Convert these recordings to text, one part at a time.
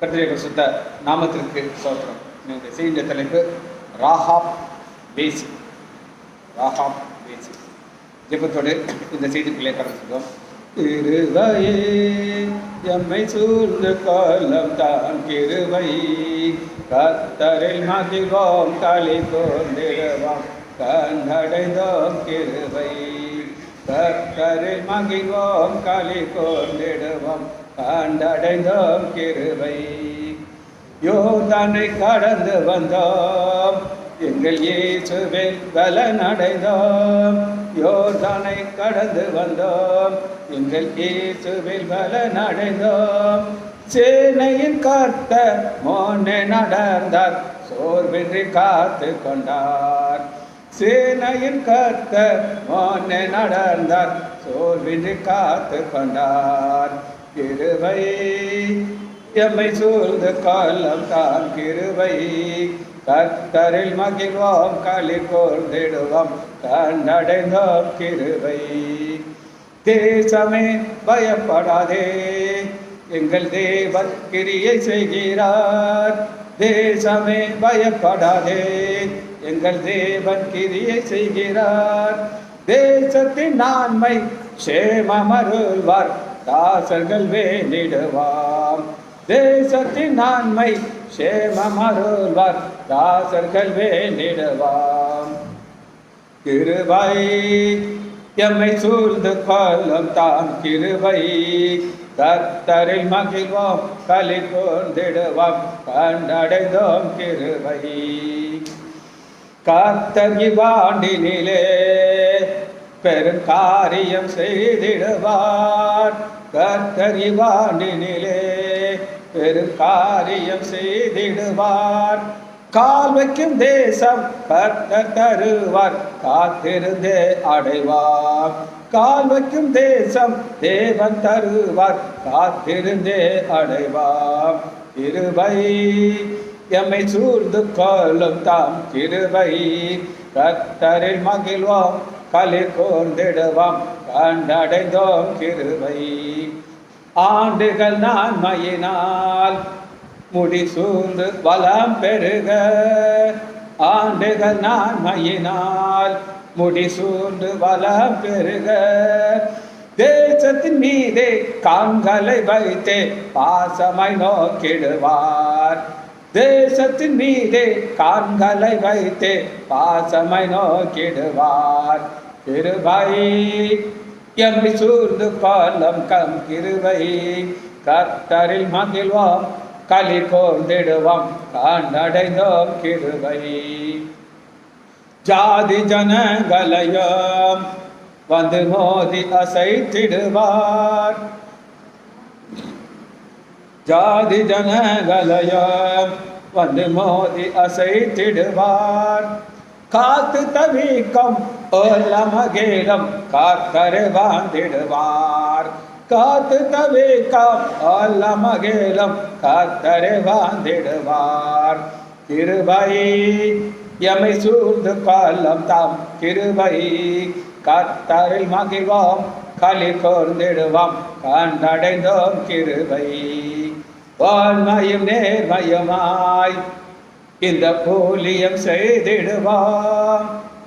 கர்த்தருடைய பரிசுத்த நாமத்திற்கு ஸ்தோத்திரம். இந்த செய்தியின் தலைப்பு ராகாப் வேசி. ராகாப் வேசி. ஜெபத்தோடு இந்த செய்திக்குள்ளே கடந்துள்ளோம். கிருபையே எம்மை சூழ்ந்த காலம் தான் கிருபை, கர்த்தரில் மகிழ்வோம் களி கொண்டிடுவோம் கண்டடைந்தோம் கிருபை. கர்த்தரில் மகிழ்வோம் களி கொண்டிடுவோம் கண்டடைந்தோம் கிருபை. யோர்தானை கடந்து வந்தோம் எங்கள் இயேசுவில் பலனடைந்தோம். யோர்தானை கடந்து வந்தோம் எங்கள் இயேசுவில் பலனடைந்தோம். சேனையின் கர்த்தர் முன்னே நடந்தார், சோர்வின்றி காத்து கொண்டார். சேனையின் கர்த்தர் முன்னே நடந்தார், சோர்வின்றி காத்து கொண்டார். கிருபை எம்மை சூழ்ந்த காலம் தான் கிருபை, கர்த்தரில் மகிழ்வோம் களி கூர்ந்திடுவோம் கண்டடைந்தோம் கிருபை. தேசமே பயப்படாதே, எங்கள் தேவன் கிரியை செய்கிறார். தேசமே பயப்படாதே, எங்கள் தேவன் கிரியை செய்கிறார். தேசத்தின் நான்மை சேமமருள்வார், தாசர்கள் வேண்டிடுவார். தேசத்தின் நான்மை சேமமருள்வார், தாசர்கள் வேண்டிடுவார். கிருபை எம்மை சூழ்ந்து காலம் தான் கிருபை, கர்த்தரில் மகிழ்வோம் களி கூர்ந்திடுவோம் கண்டடைந்தோம் கிருபை. கர்த்தர் இவ்வாண்டினிலே பெருங்காரியம் செய்திடுவார். கர்த்தர் இவ்வாண்டினிலே பெருங்காரியம் செய்திடுவார். கால் வைக்கும் தேசம் கர்த்தர் தருவார், காத்திருந்தே அடைவார். கால் வைக்கும் தேசம் தேவன் தருவார், காத்திருந்தே அடைவார். கிருபை எம்மை சூழ்ந்து கொள்ளும் தாம் கிருபை, கர்த்தரில் மகிழ்வோம் களி கூர்ந்திடுவோம் கண்டடைந்தோம் கிருபை. ஆண்டுகள் நன்மையினால் முடி சூழ்ந்து வளம் பெருக, ஆண்டுகள் நன்மையினால் முடி சூழ்ந்து வளம் பெருக. தேசத்தின் மீதே கண்களை வைத்தே பாசமாய் நோக்கிடுவார். தேசத்தின் மீதே கண்களை வைத்தே பாசமாய் நோக்கிடுவார். கிருபை எம்மை சூழ்ந்து காலம் கம் கிருபை, கர்த்தரில் மகிழ்வோம் களி கூர்ந்திடுவோம் கண்டடைந்தோம் கிருபை. ஜாதி ஜனங்களையும் வந்து மோதி அசைத்திடுவார். ஜாதி ஜனங்களையும் வந்து மோதி அசைத்திடுவார். காத்து தவிக்கும் ஓலமகேலம் கர்த்தரை வாழ்ந்திடுவார். காத்து தவிக்கும் ஓலமகேலம் கர்த்தரை வாழ்ந்திடுவார். கிருபை எம்மை சூழ்ந்து காலம் தாம் கிருபை, கர்த்தரில் மகிழ்வோம் களி கூர்ந்திடுவோம் கண்டடைந்தோம் கிருபை. வான்மையும் நேர்மையுமாய் இந்த ஊழியம் செய்திடுவோம்.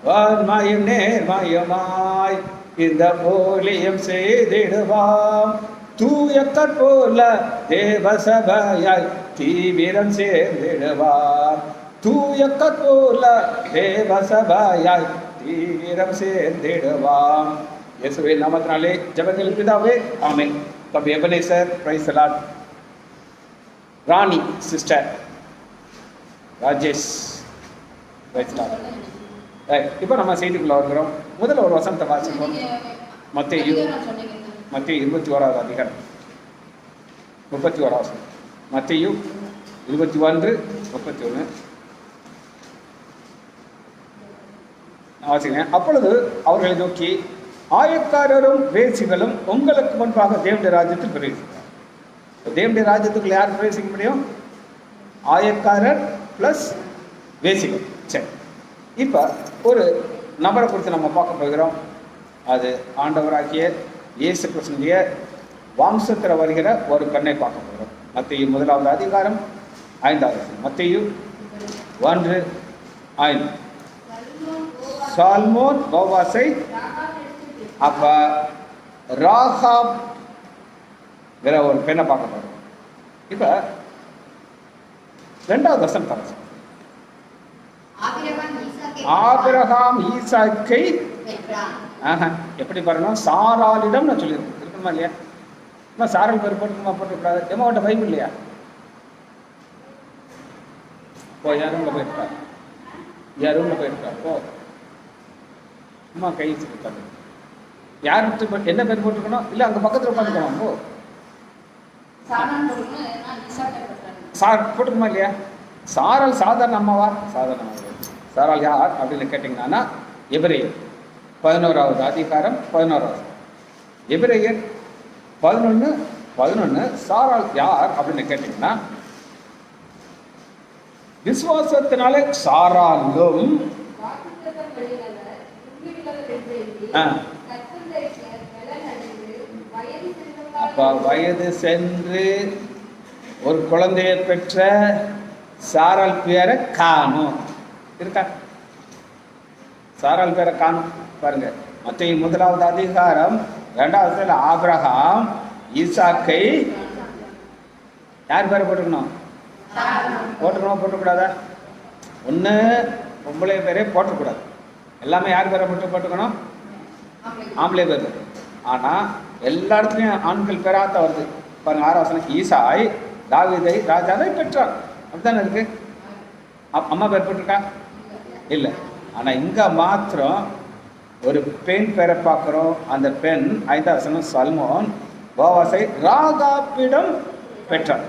வான்மையும் நேர்மையுமாய் இந்த ஊழியம் செய்திடுவோம். தூய கற்போல தேவ சபையாய் தீவிரம் சேர்ந்திடுவார். தூய கற்போல தேவ சபையாய் தீவிரம் சேர்ந்திடுவாம். இயேசுவின் நாமத்தினாலே ஜெபங்கள் பிதாவே, ஆமென். தம்பி Ebenezer, praise the Lord. Rani sister Rajesh, praise the Lord. இப்போ நம்ம செய்திக்குள்ள வருகிறோம். முதல்ல ஒரு வசனத்தை வாசிப்போம். மத்தேயு 21 அதிகாரம் 31 வசனம். மத்தேயு 21:31 வாசிங்க. அப்பொழுது அவர்களை நோக்கி, ஆயக்காரரும் வேசிகளும் உங்களுக்கு முன்பாக தேவனுடைய ராஜ்யத்தில் பிரவேசிக்கிறார். தேவனுடைய ராஜ்யத்துக்குள்ள யார் பிரவேசிக்க முடியும்? ஆயக்காரர் பிளஸ் வேசிகள். சரி, இப்போ ஒரு நபரை குறித்து நம்ம பார்க்க போகிறோம். அது ஆண்டவராகிய இயேசு கிறிஸ்துவின் வம்சத்தில் வருகிற ஒரு பெண்ணை பார்க்க போகிறோம். மத்தேயு 1வது அதிகாரம் 5வது வசனம். மத்தேயு 1:5. சால்மோன் போவாசை அப்ப ராகாப் ஒரு பெண்ணை பார்க்க போறோம். இப்ப 2வது வசனம் தரேன். ஆபிரகாம் ஈசாக்கை எப்படி பாருங்க, சாராளிடம் நான் சொல்லியிருக்கேன். இருக்கணுமா இல்லையா? சாரால் பேர் போட்டுக்கணுமா போட்டுக்கூடாது? எம்மோட்ட பைபிள் இல்லையா? போ, என் ரூம்ல போயிருக்காரு, என் ரூம்ல போயிருக்காரு. போ, அம்மா கை வச்சுருக்காரு. யார் என்ன பேர் போட்டுக்கணும்? இல்லை அங்கே பக்கத்தில் உட்காந்துக்கலாம். போ, போட்டுக்குமா இல்லையா? சாரால் சாதாரண அம்மாவா? சாதாரண அம்மாவா. சாரால் யார் அப்படின்னு கேட்டிங்கன்னா, எபிரேயர் 11வது அதிகாரம் 11வது. எபிரேயர் 11:11. சாரால் யார் அப்படின்னு கேட்டிங்கன்னா, விசுவாசத்தினாலே சாராலும் அப்ப வயது சென்று ஒரு குழந்தையை பெற்ற சாரால் பேரை காணும் இருக்கா? சாரால் பேரை காணும் பாருங்க. மத்தேயு 1வது அதிகாரம் 2வது ஆபிரகாம் ஈசாக்கை யார் பேரை போட்டுக்கணும்? போட்டுக்கூடாதா? ஒன்று பொம்பளை பேரே போட்டக்கூடாது. எல்லாமே யார் பேரை போட்டுக்கணும்? ஆம்பளை பேர். ஆனால் எல்லா இடத்துலையும் ஆண்கள் பேராத்த வருது பாருங்க. 6வது வசனம். ஈசாய் தாவீதை ராஜாவை பெற்றார். அப்படித்தானே இருக்கு. அம்மா பேர் போட்டிருக்கா? இல்லை. ஆனால் இங்கே மாத்திரம் ஒரு பெண் பேரை பார்க்குறோம். அந்த பெண் 5வது வசனம் சல்மோன் போவாசை ராகாப்பிடம் பெற்றார்.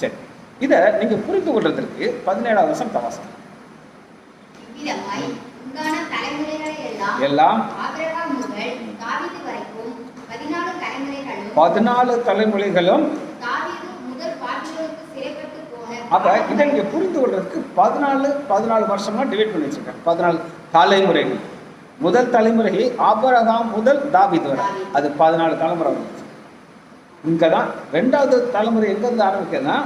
சரி, இதை நீங்க புரிந்து கொள்றதற்கு 17வது வசனம் தவாசம். எல்லாம் 14 தலைமுறைகளும். அப்ப இதை நீங்க புரிந்து கொள்றதுக்கு 14 வருஷமா டிவைட் பண்ணி வச்சிருக்கேன். 14 தலைமுறைகள். முதல் தலைமுறை ஆபிரகாம் முதல் தாவீது வரை, அது 14 தலைமுறை வந்துச்சு. இங்கதான் 2வது தலைமுறை எங்க இருந்து ஆரம்பிக்குதுன்னா,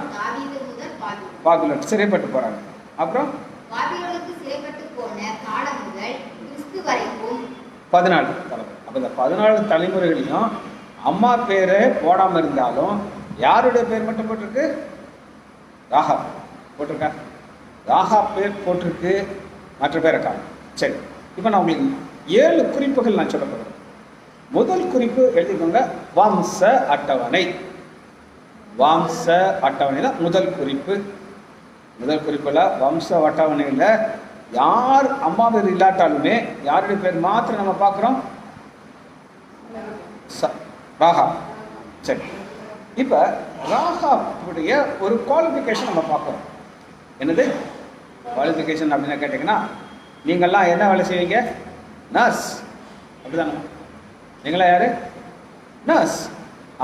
பாபிலோன் சிறைப்பட்டு போறாங்க. அப்புறம் 14 தலைமுறை. அப்ப இந்த 14 தலைமுறைகளையும் அம்மா பேரை போடாம இருந்தாலும் யாருடைய பேர் மட்டும் போட்டிருக்கு? ராகாப் போட்டிருக்கா? ராகாப் பேர் போட்டிருக்கு, மற்ற பேரை காணும். சரி, இப்போ நான் உங்களுக்கு 7 குறிப்புகள் நான் சொல்ல போகிறேன். முதல் குறிப்பு எழுதிக்கோங்க, வம்ச அட்டவணை. வம்ச அட்டவணையில் முதல் குறிப்பு. முதல் குறிப்பில் வம்ச அட்டவணையில் யார் அம்மா பேர் இல்லாட்டாலுமே யாருடைய பேர் மாத்திரம் நம்ம பார்க்குறோம்? ராகாப். சரி, இப்போ ராகாப்புடைய ஒரு குவாலிஃபிகேஷன் நம்ம பார்க்குறோம். என்னது குவாலிஃபிகேஷன் அப்படின்னு கேட்டிங்கன்னா, நீங்கள்லாம் என்ன வேலை செய்வீங்க? நர்ஸ். அப்படிதானே? நீங்களா யாரு? நர்ஸ்.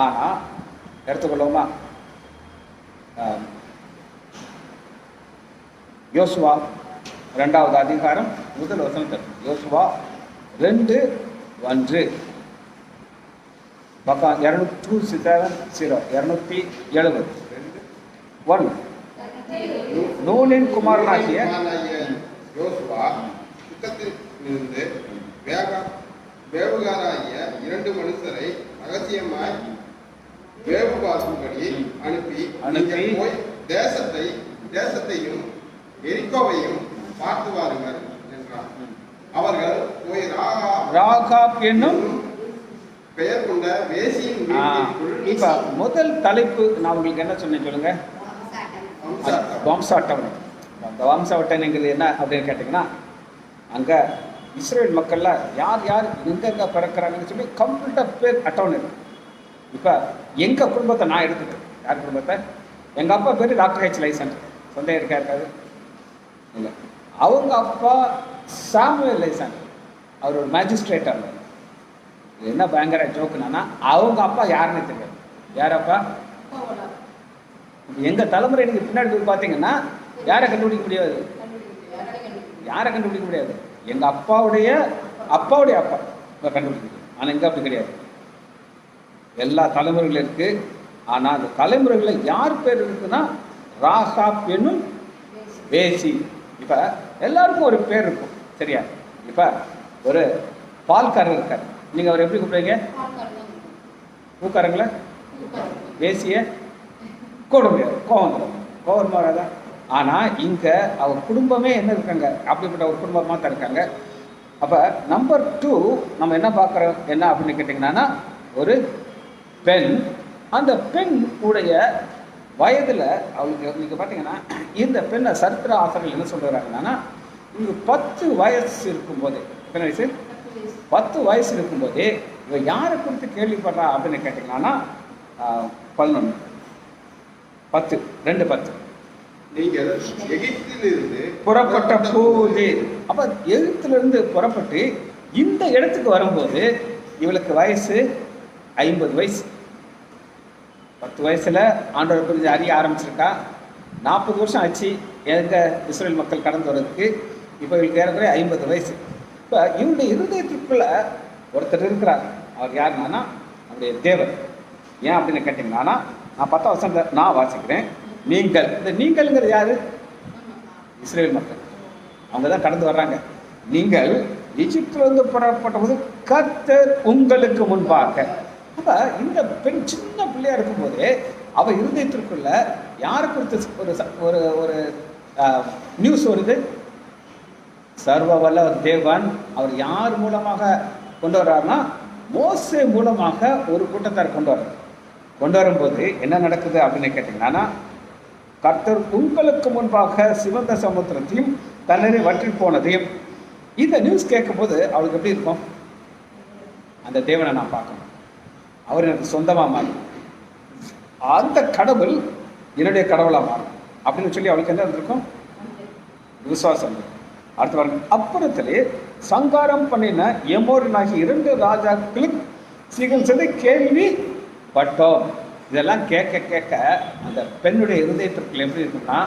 ஆனால் எடுத்துக்கொள்வோமா, யோசுவா 2வது அதிகாரம் முதல் வசனம். யோசுவா 2:1 பக்கம் 270 1. நூனின் குமாரனாகிய யோசுவா யுத்தத்திலிருந்து வேவுகாராகிய 2 மனுஷரை ரகசியமாய் வேவு பார்க்கும்படி அனுப்பி போய் தேசத்தையும் எரிகோவையும் பார்த்து வாருங்கள் என்றார். அவர்கள் போய் ராகாப் என்னும் பெயர் கொண்ட வேசியின் இப்ப முதல் தலைப்பு நான் உங்களுக்கு என்ன சொன்னேன் சொல்லுங்க? வம்ச அட்டவணை. அந்த வம்ச அட்டவணைங்கிறது என்ன அப்படின்னு கேட்டிங்கன்னா, அங்கே இஸ்ரேல் மக்கள்ல யார் யார் எங்கெங்க பிறக்கிறாங்கன்னு சொல்லி கம்ப்ளீட்டாக பேர் அட்டவணை இருக்கு. இப்போ எங்கள் குடும்பத்தை நான் எடுத்துக்கிறேன். யார் குடும்பத்தை? எங்கள் அப்பா பேர் டாக்டர் ஹெச் லைசன்ஸ். சொந்த இருக்கா இருக்காது? இல்லை. அவங்க அப்பா சாமுவேல் லைசன்ஸ். அவர் ஒரு மேஜிஸ்ட்ரேட்டாக இருந்தார். என்ன பயங்கர ஜோக்குனா, அவங்க அப்பா யாருன்னு தெரியாது. யாரப்பா? எங்கள் தலைமுறை நீங்கள் பின்னாடி போய் பார்த்தீங்கன்னா யாரை கண்டுபிடிக்க முடியாது? யாரை கண்டுபிடிக்க முடியாது? எங்கள் அப்பாவுடைய அப்பாவுடைய அப்பா கண்டுபிடிக்க முடியும். ஆனால் இங்கே அப்படி கிடையாது. எல்லா தலைமுறைகளும் இருக்குது. ஆனால் அந்த தலைமுறைகளில் யார் பேர் இருக்குன்னா ராகாப் என்னும் வேசி. இப்போ எல்லாருக்கும் ஒரு பேர் இருக்கும், சரியா? இப்போ ஒரு பால்காரர் இருக்கார், நீங்கள் அவர் எப்படி கூப்பிடுவீங்க? பூக்காரங்கள வேசிய கூட முடியாது, கோவம் வராதா? ஆனால் இங்கே அவர் குடும்பமே என்ன இருக்காங்க, அப்படிப்பட்ட ஒரு குடும்பமாக தான் இருக்காங்க. அப்போ நம்பர் 2 நம்ம என்ன பார்க்குறோம் என்ன அப்படின்னு கேட்டிங்கன்னா, ஒரு பெண். அந்த பெண் உடைய வயதில் அவங்களுக்கு நீங்கள் பார்த்தீங்கன்னா, இந்த பெண்ணை சரித்திர ஆசிரியர்கள் என்ன சொல்கிறாங்கன்னா, இவங்க 10 வயசு இருக்கும்போதே, எத்தனை வயசு? 10 வயசு இருக்கும்போதே இவ யாரை குறித்து கேள்விப்படுறா அப்படின்னு கேட்டிங்கன்னா 11 10 2:10 நீங்கள் எகிப்திலிருந்து புறப்பட்ட போது, அப்ப எகிப்திலிருந்து புறப்பட்டு இந்த இடத்துக்கு வரும்போது இவளுக்கு வயசு 50 வயசு. 10 வயசுல ஆண்டவர் புரிஞ்சு அறிய ஆரம்பிச்சிருக்கா. 40 வருஷம் ஆச்சு எங்க இஸ்ரேல் மக்கள் கடந்து வர்றதுக்கு. இப்போ இவளுக்கு ஏறக்குறைய 50 வயசு. இப்போ இவருடைய இருதயத்திற்குள்ள ஒருத்தர் இருக்கிறார். அவர் யாருன்னா அவருடைய தேவன். ஏன் அப்படின்னு கேட்டீங்கன்னா, நான் 10 வருஷம் நான் வாசிக்கிறேன். நீங்கள், இந்த நீங்கள்ங்கிறது யாரு? இஸ்ரேல் மக்கள். அவங்க தான் கடந்து வர்றாங்க. நீங்கள் எகிப்திலிருந்து புறப்பட்ட போது கர்த்தர் உங்களுக்கு முன்பாக. அப்ப இந்த பெண் சின்ன பிள்ளையா இருக்கும்போது அவ இருதயத்திற்குள்ள யாரை குறித்து ஒரு ஒரு நியூஸ் வருது? சர்வ வல்ல தேவன் அவர் யார் மூலமாக கொண்டு வர்றாருன்னா, மோசே மூலமாக ஒரு கூட்டத்தார் கொண்டு வரும்போது என்ன நடக்குது அப்படின்னு கேட்டீங்கன்னா, கர்த்தர் உங்களுக்கு முன்பாக சிவந்த சமுத்திரத்தையும் தண்ணீரை வற்றி போனதையும். இந்த நியூஸ் கேட்கும்போது அவளுக்கு எப்படி இருக்கும்? அந்த தேவனை நான் பார்க்கணும், அவர் எனக்கு சொந்தமாக மாறும், அந்த கடவுள் என்னுடைய கடவுளாக மாறும் அப்படின்னு சொல்லி அவளுக்கு என்ன இருந்திருக்கும்? விசுவாசம். அடுத்து பாருங்க, அப்புறத்திலே சங்காரம் பண்ணின எமோரியனாகி 2 ராஜாக்களும் சீக்கிரம் செய்து கேள்விப்பட்டோம். இதெல்லாம் கேட்க கேட்க அந்த பெண்ணுடைய இருதயத்திற்குள் எப்படி இருக்குன்னா,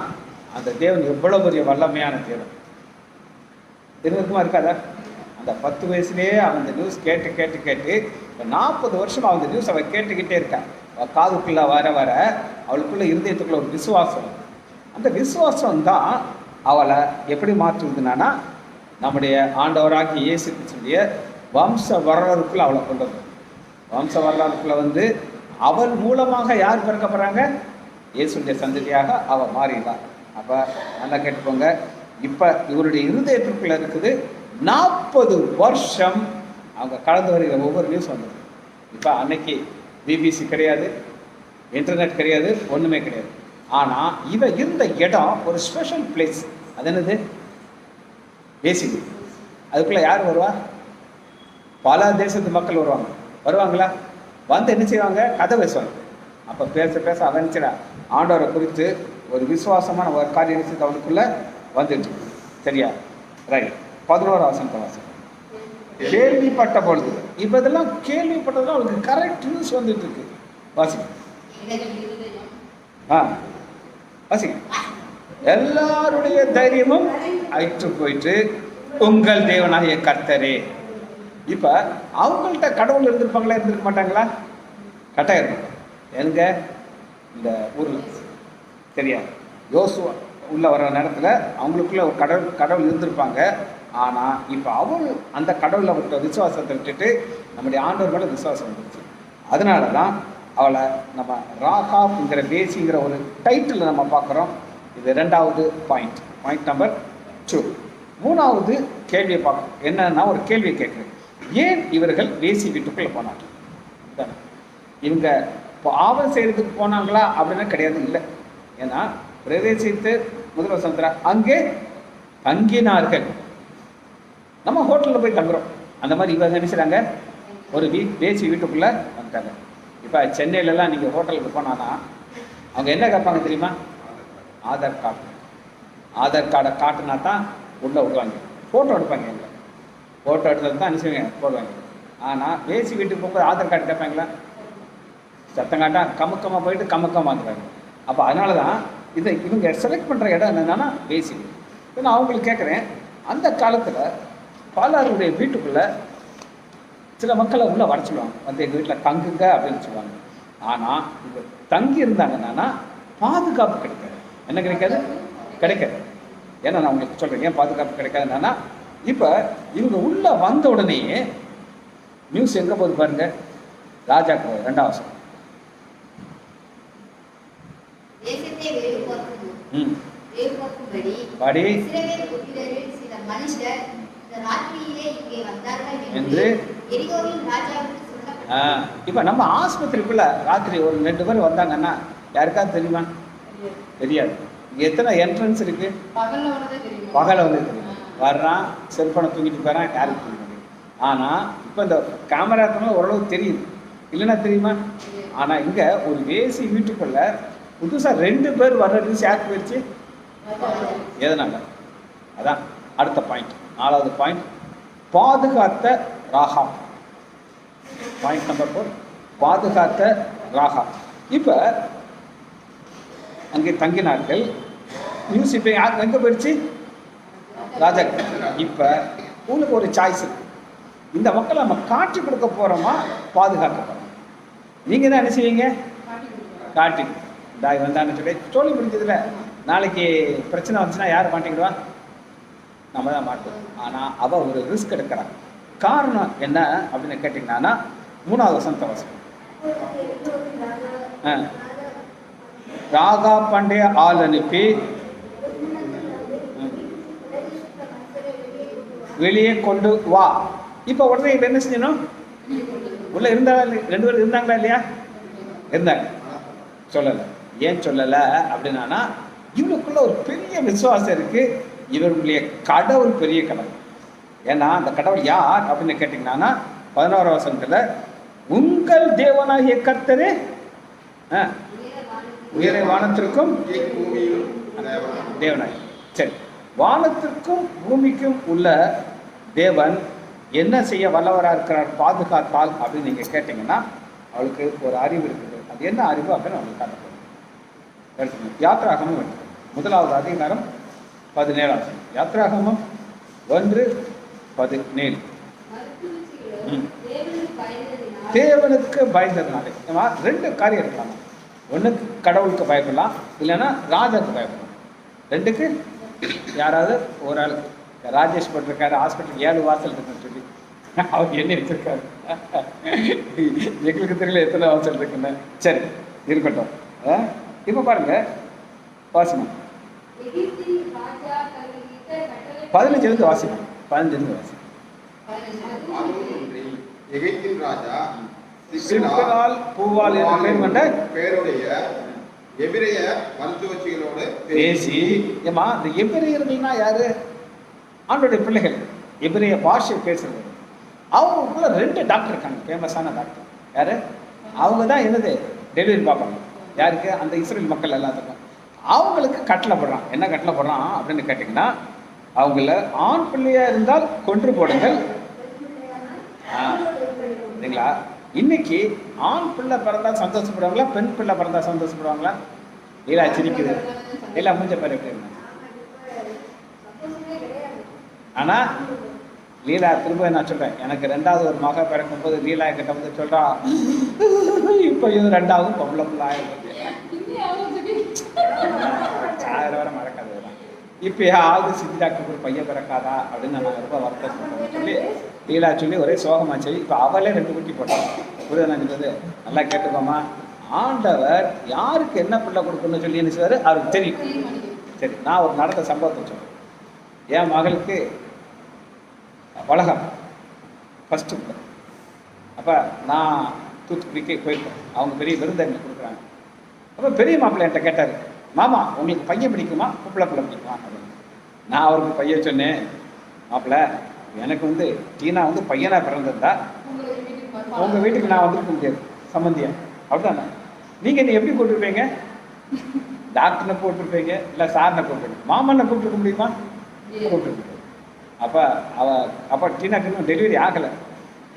அந்த தேவன் எவ்வளவு பெரிய வல்லமையான தேவன் இருக்குமா இருக்காதா? அந்த 10 வயசுலேயே அவன் இந்த நியூஸ் கேட்டு கேட்டு கேட்டு 40 வருஷம் அந்த நியூஸ் அவள் கேட்டுக்கிட்டே இருக்கா. காதுக்குள்ள வர வர அவளுக்குள்ள இருதயத்துக்குள்ள ஒரு விசுவாசம். அந்த விசுவாசம் தான் அவளை எப்படி மாற்றுதுன்னா, நம்முடைய ஆண்டவராகி இயேசு கிறிஸ்துவின் வம்ச வரலாறுக்குள்ள அவளை கொண்டு வரும். வம்ச வரலாறுக்குள்ள அவள் மூலமாக யார் பிறக்கப்படுறாங்க? இயேசுடைய சந்ததியாக அவள் மாறினாள். அப்போ நல்லா கேட்டுக்கோங்க, இப்போ இவருடைய இருதயத்திற்குள்ள இருக்குது 40 வருஷம் அவங்க கடந்து வருகிற ஒவ்வொரு நியூஸ் வந்தது. இப்போ அன்னைக்கு பிபிசி கிடையாது, இன்டர்நெட் கிடையாது, ஒன்றுமே கிடையாது. ஆனால் இவ இருந்த இடம் ஒரு ஸ்பெஷல் பிளேஸ். அது என்னது? பேசிக். அதுக்குள்ளே யார் வருவா? பல தேசத்து மக்கள் வருவாங்களா? வந்து என்ன செய்வாங்க? கதை பேசுவாங்க. அப்போ பேச பேச அவன் நினைச்சிடா ஆண்டவரை குறித்து ஒரு விசுவாசமான ஒரு காரியம் அவனுக்குள்ள வந்துட்டு. சரியா? ரைட். 11ஆம் வசனம். கேள்விப்பட்ட பொழுது, இப்போ இதெல்லாம் கேள்விப்பட்டதுதான் அவளுக்கு கரெக்ட் நியூஸ் வந்துட்டு இருக்கு. வாசிங்க. வாசிங்க. எல்லாருடைய தைரியமும் அயிற்று போயிட்டு உங்கள் தேவனாகிய கர்த்தரே. இப்ப அவங்கள்ட்ட கடவுள் இருந்திருப்பாங்களா? இருந்திருக்க மாட்டாங்களா? கட்டாயம் இருக்கும். எங்க? இந்த ஊர்ல. சரியா? யோசுவா உள்ள வர நேரத்துல அவங்களுக்குள்ள ஒரு கடவுள் இருந்திருப்பாங்க. ஆனா இப்ப அவள் அந்த கடவுளை விட்ட விசுவாசத்தை விட்டுட்டு நம்முடைய ஆண்டவர் மேல விசுவாசம் வந்துருச்சு. அதனாலதான் அவளை நம்ம ராகாப்ங்கிற பேசிங்கிற ஒரு டைட்டில் நம்ம பார்க்குறோம். இது 2வது பாயிண்ட் நம்பர் 2. 3வது கேள்வியை பார்க்கணும். என்னன்னா, ஒரு கேள்வியை கேட்குறேன். ஏன் இவர்கள் வேசி வீட்டுக்குள்ள போனாங்க? இவங்க பாவம் செய்யறதுக்கு போனாங்களா அப்படின்னா கிடையாது, இல்லை. ஏன்னா பிரவேசித்து முதல் வசனத்துல அங்கே தங்கினார்கள். நம்ம ஹோட்டலில் போய் தங்குறோம், அந்த மாதிரி இவங்க நினைச்சாங்க ஒரு வேசி வீட்டுக்குள்ள வந்துட்டாங்க. இப்போ சென்னையிலலாம் நீங்கள் ஹோட்டலுக்கு போனான்னா அவங்க என்ன கேட்பாங்க தெரியுமா? ஆதார் கார்டை காட்டினா தான் உள்ளே விடுவாங்க. ஃபோட்டோ எடுப்பாங்க. எங்களை ஃபோட்டோ எடுத்தது தான் நினைச்சுங்க போடுவாங்க. ஆனால் வேசி வீட்டுக்கு போகும்போது ஆதார் கார்டு கேட்பாங்களா? சத்தம் காட்டா கமுக்கமாக போயிட்டு கமுக்கமாக வந்துடுறாங்க. அப்போ அதனால தான் இவங்க செலக்ட் பண்ணுற இடம் என்னென்னா வேசி. இப்போ நான் அவங்களுக்கு கேட்குறேன், அந்த காலத்தில் பலருடைய வீட்டுக்குள்ளே சில மக்களை உள்ளே வர சொல்லுவாங்க. வந்து எங்கள் வீட்டில் தங்குங்க அப்படின்னு சொல்லுவாங்க. ஆனால் இங்கே தங்கி இருந்தாங்கன்னா பாதுகாப்பு கிடைக்காது. என்ன கிடைக்காது? கிடைக்காது. ஏன்னா நான் உங்களுக்கு சொல்கிறேன் ஏன் பாதுகாப்பு கிடைக்காதுன்னா, இப்போ இவங்க உள்ளே வந்த உடனே நியூஸ் எங்கே போகுது பாருங்க. ராஜாக்கு 2ஆம் வசனம். படி என்று இப்போ நம்ம ஆஸ்பத்திரிக்குள்ள ராத்திரி ஒரு 2 பேர் வந்தாங்கன்னா யாருக்காவது தெரியுமா? தெரியாது. இங்கே எத்தனை என்ட்ரன்ஸ் இருக்கு? பகலை வந்து தெரியும். வர்றான், செல்ஃபோனை தூக்கிட்டு போகிறான், யாருக்கு தெரியும். ஆனால் இப்போ இந்த கேமரா இருக்கனால ஓரளவு தெரியுது, இல்லைன்னா தெரியுமா? ஆனால் இங்கே ஒரு வேசி வீட்டுக்குள்ள புதுசாக 2 பேர் வர்ற நியூஸ் யாருக்கு போயிடுச்சு? எதனால? அதான் அடுத்த பாயிண்ட், 4வது பாயிண்ட், பாதுகாத்த ராகாப். பாயிண்ட் நம்பர் 4, பாதுகாத்த ராகாப். இப்போ அங்கே தங்கினார்கள். நியூஸ் இப்போ யாருக்கு எங்கே போயிடுச்சு? ராஜா. இப்போ உங்களுக்கு ஒரு சாய்ஸ் இருக்கு. இந்த மக்களை நம்ம காட்டி கொடுக்க போகிறோமா, பாதுகாக்க போகிறோம்? நீங்கள் தான் என்ன செய்வீங்க? காட்டி தாய் வந்தான்னு சொல்லி ஸ்டோரி முடிஞ்சதில்ல. நாளைக்கு பிரச்சனை வந்துச்சுன்னா யார் மாட்டிக்கிடுவா? நம்ம தான் மாட்டோம். ஆனால் அவள் ஒரு ரிஸ்க் எடுக்கிறான். காரணம் என்ன அப்படின்னு கேட்டிங்கன்னா, 3வது வசனத்தை வாசிக்கும். ராகா பண்டைய ஆள் அனுப்பி வெளியே கொண்டு வா. இப்போ உடனே இப்போ என்ன செஞ்சணும்? உள்ள இருந்தாலும் 2 பேர் இருந்தாங்களா இல்லையா? இருந்தாங்க. சொல்லலை. ஏன் சொல்லலை அப்படின்னா, இவனுக்குள்ள ஒரு பெரிய விசுவாசம் இருக்கு. இவர்களுடைய கடவுள் பெரிய கடவுள். ஏன்னா அந்த கடவுள் யார் அப்படின்னு கேட்டிங்கன்னா, 11ஆம் வசனத்தில் உங்கள் தேவனாகிய கர்த்தரே உயர வானத்திற்கும் தேவனாய். சரி, வானத்திற்கும் பூமிக்கும் உள்ள தேவன் என்ன செய்ய வல்லவராக இருக்கிறார், பாதுகாத்தால் அப்படின்னு நீங்கள் கேட்டிங்கன்னா, அவளுக்கு ஒரு அறிவு இருக்குது. அது என்ன அறிவு அப்படின்னு அவங்களுக்கு காட்டப்படும். யாத்ராகமம் 1வது அதிகாரம் 17. யாத்ராகமம் 1:17. தேவனுக்கு பயந்ததுனாலே 2 காரியம் இருக்கலாம். ஒன்றுக்கு கடவுளுக்கு பயப்படலாம், இல்லைன்னா ராஜாவுக்கு பயப்படலாம். 2க்கு யாராவது ஒரு ஆள். ராஜேஷ் போட்டிருக்காரு ஹாஸ்பிட்டல் 7 வாசல் இருக்குன்னு சொல்லி, அவர் என்ன வச்சிருக்காரு எங்களுக்கு தெரியல எத்தனை வாசல் இருக்குன்னு. சரி இருக்கட்டும். இப்போ பாருங்க வாசிக்கணும். 15 வாசிக்கணும். 15 வாசிக்கணும். எகிப்தின் ராஜா சிப்கால் பூவால் என்ற பெயர் கொண்ட பெயருடைய எபிரேய மருத்துவச்சிகளோடு பேசி, ஏமா இந்த எபிரேயர்கள்னா யாரு? ஆண்டோடைய பிள்ளைகள். எபிரேய பாஷை பேசுறது. அவங்களுக்குள்ள 2 டாக்டர் இருக்காங்க, ஃபேமஸான டாக்டர். யாரு? அவங்க தான் என்னது டெலிவரி பார்ப்பாங்க. யாருக்கு? அந்த இஸ்ரேல் மக்கள் எல்லாத்துக்கும். அவங்களுக்கு கட்டளை போடுறான். என்ன கட்டளை போடுறான் அப்படின்னு கேட்டிங்கன்னா, அவங்கள ஆண் பிள்ளையா இருந்தால் கொன்று போடுங்கள். இல்லைங்களா? இன்னைக்கு ஆண் பிள்ளை பிறந்தா சந்தோஷப்படுவாங்களா, பெண் பிள்ளை பிறந்தா சந்தோஷப்படுவாங்களா? லீலா சிரிக்குது. லீலா மூஞ்ச பேர் எப்படி இருந்தா? ஆனால் லீலா திரும்ப நான் சொல்கிறேன், எனக்கு 2வது ஒரு மக பிறக்கும்போது லீலா கிட்ட வந்து சொல்கிறா, இப்போ இது 2வது பொம்பளை பிள்ளை ஆயிரம் வர மறக்காது. இப்போ யாவது சித்தி டாக்டருக்கு ஒரு பையன் பிறக்காதா அப்படின்னு நான் ரொம்ப வருத்தம் சொல்லி லீலா சொல்லி ஒரே சோகமாச்சு. இப்போ அவளே 2 குட்டி போட்டான். புரியுது நான் சொல்றது? நல்லா கேட்டுக்கோமா. ஆண்டவர் யாருக்கு என்ன பிள்ளை கொடுக்கணும்னு சொல்லி என்ன செய்வார் அவருக்கு தெரியும். சரி, நான் ஒரு நடந்த சம்பவத்தை சொல்றேன். என் மகளுக்கு வளகம் ஃபஸ்ட்டு பிள்ளை. அப்போ நான் தூத்துக்குடிக்கு போயிருக்கேன். அவங்க பெரிய விருந்தங்கள் கொடுக்குறாங்க. அப்போ பெரிய மாப்பிள்ளை என்கிட்ட கேட்டார், மாமா உங்களுக்கு பையன் பிடிக்குமா பிள்ளை பிடிக்குமா அப்படின்னு. நான் அவருக்கு பையன் சொன்னேன், மாப்பிள்ளை எனக்கு வந்து டீனா வந்து பையனாக பிறந்திருந்தா உங்கள் வீட்டுக்கு நான் வந்துருக்க முடியாது சம்மந்தியா. அப்படிதானே? நீங்கள் என்ன எப்படி கூப்பிட்டுருப்பீங்க? டாக்டர்னை கூப்பிட்டுருப்பீங்க, இல்லை சார்னை கூப்பிட்டுருப்பீங்க. மாமன்னை கூப்பிட்டுருக்க முடியுமா? கூப்பிட்டுருக்க. அப்போ டீனாக்கு இன்னும் டெலிவரி ஆகலை.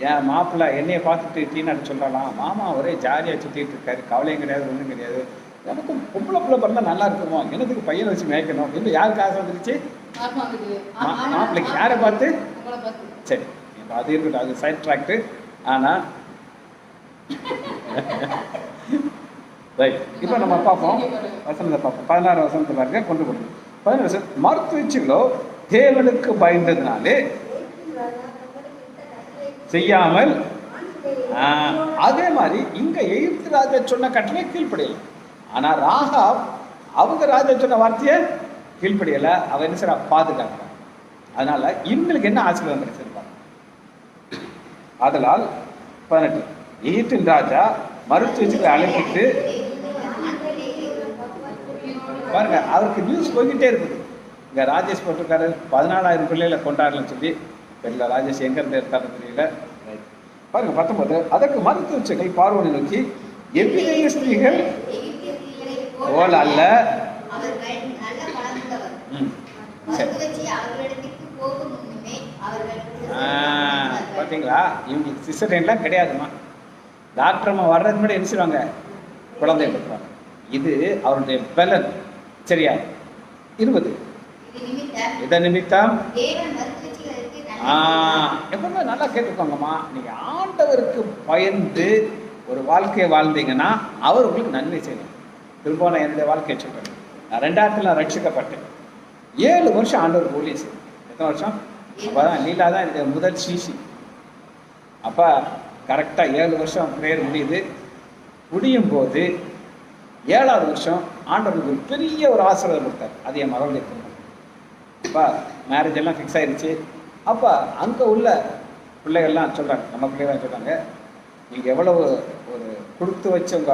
என் மாப்பிள்ளை என்னையை பார்த்துட்டு டீனாட்டு சொல்லலாம், மாமா ஒரே ஜாலியாக சுற்றிட்டு இருக்காரு, கவலையும் கிடையாது, ஒன்றும் கிடையாது, எனக்கும் பொம்பளை பிள்ளை பிறந்தா நல்லா இருக்குமோ, எனத்துக்கு பையனை வச்சு மேய்க்கணும் அப்படின்னு யாருக்கு ஆசை வந்துருச்சு? மாப்பிள்ளைக்கு. யாரை பார்த்து? சரி, இப்போ அது இருக்கட்டும், அது சைட் ட்ராக்டு. ஆனால் ரைட். இப்போ நம்ம பார்ப்போம், வசனத்தை பார்ப்போம். 16 வசனத்தை பாருங்க, கொண்டு போகணும். 16 வசனம், மருத்துவச்சிகளோ தேவனுக்கு பயந்ததுனாலே செய்யாமல், அதே மாதிரி இங்க எகிப்து ராஜா சொன்ன கட்டளை கீழ்ப்படியல. ஆனா ராகாப் அவங்க ராஜா சொன்ன வார்த்தையை கீழ்ப்படியல. அவ என்ன செய்யறா? பாதுகாக்கிறான். அதனால இவங்களுக்கு என்ன ஆசீர்வாதம் கிடைச்சிருப்பாங்க? அதனால் 18, எகிப்தின் ராஜா மருத்துவச்சிகளை அழைப்பிட்டு பாருங்க, அவருக்கு நியூஸ் போய்கிட்டே இருக்குது. இங்க ராஜேஷ் போட்டிருக்காரு 14,000 பிள்ளைகளை கொண்டாடலன்னு சொல்லி. தெரியல ராஜேஷ் எங்க இருந்து எடுத்தாருன்னு தெரியல. பாருங்க 19, அதற்கு மருத்துவச்சிகள் பார்வோனை நோக்கி, எவ்வித ஸ்திரீகள் போல் அல்ல. பார்த்தீங்களா, இவங்களுக்கு சிசரேன்லாம் கிடையாதுமா. டாக்டர் அம்மா வர்றதுக்கு முன்னாடி என்ன செய்வாங்க? குழந்தை கொடுப்பாங்க. இது அவருடைய பலன். சரியா? 20, இதை நிமித்தம் எப்பவுமே நல்லா கேட்டுக்கோங்கம்மா, நீங்க ஆண்டவருக்கு பயந்து ஒரு வாழ்க்கையை வாழ்ந்தீங்கன்னா அவர் உங்களுக்கு நன்மை செய்யணும். திரும்ப நான் என்னுடைய வாழ்க்கையை சொல்றேன். நான் 2000 நான் ரட்சிக்கப்பட்டேன். 7 வருஷம் ஆண்டவருக்கு ஊழியம் செய்யும். எத்தனை வருஷம்? அப்போதான் லீலா தான் என்னுடைய முதல் சிசி. அப்போ கரெக்டாக 7 வருஷம் ப்ரேயர் முடியுது. முடியும் போது 7வது வருஷம் ஆண்டவருக்கு ஒரு பெரிய ஒரு ஆசீர்வாதம் கொடுத்தார். அது என் மகளுடைய திருமணம். அப்போ மேரேஜ் எல்லாம் ஃபிக்ஸ் ஆயிடுச்சு. அப்போ அங்கே உள்ள பிள்ளைகள்லாம் சொல்கிறாங்க, நம்ம பிள்ளைகள்லாம் சொல்கிறாங்க, நீங்கள் எவ்வளவு ஒரு கொடுத்து வச்சவங்க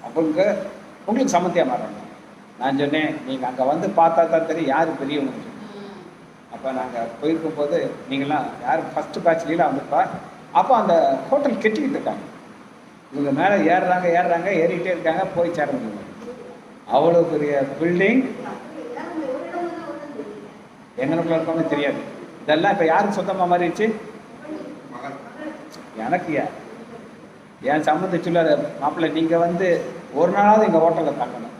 அவங்க உங்களுக்கு சம்மந்தியாக மாறாங்க. நான் சொன்னேன், நீங்கள் அங்கே வந்து பார்த்தா தான் தெரியும் யார் பெரியவங்க. அப்போ நாங்கள் போயிருக்கும் போது நீங்களாம் யார் ஃபஸ்ட்டு பேட்ச்லாம் வந்துருப்பா. அப்போ அந்த ஹோட்டல் கெட்டிக்கிட்டு இருக்காங்க. இவங்க மேலே ஏறுறாங்க ஏறிக்கிட்டே இருக்காங்க, போய் சேர முடியும். அவ்வளோ பெரிய பில்டிங் எங்களுக்குள்ள இருக்கவங்க தெரியாது. இதெல்லாம் இப்போ யாருக்கு சொந்தமாக மாறிடுச்சு? எனக்கு என் சம்மந்தி சொல்லாத, மாப்பிள்ளை நீங்கள் வந்து ஒரு நாளாவது எங்கள் ஹோட்டலில் தங்கணும்.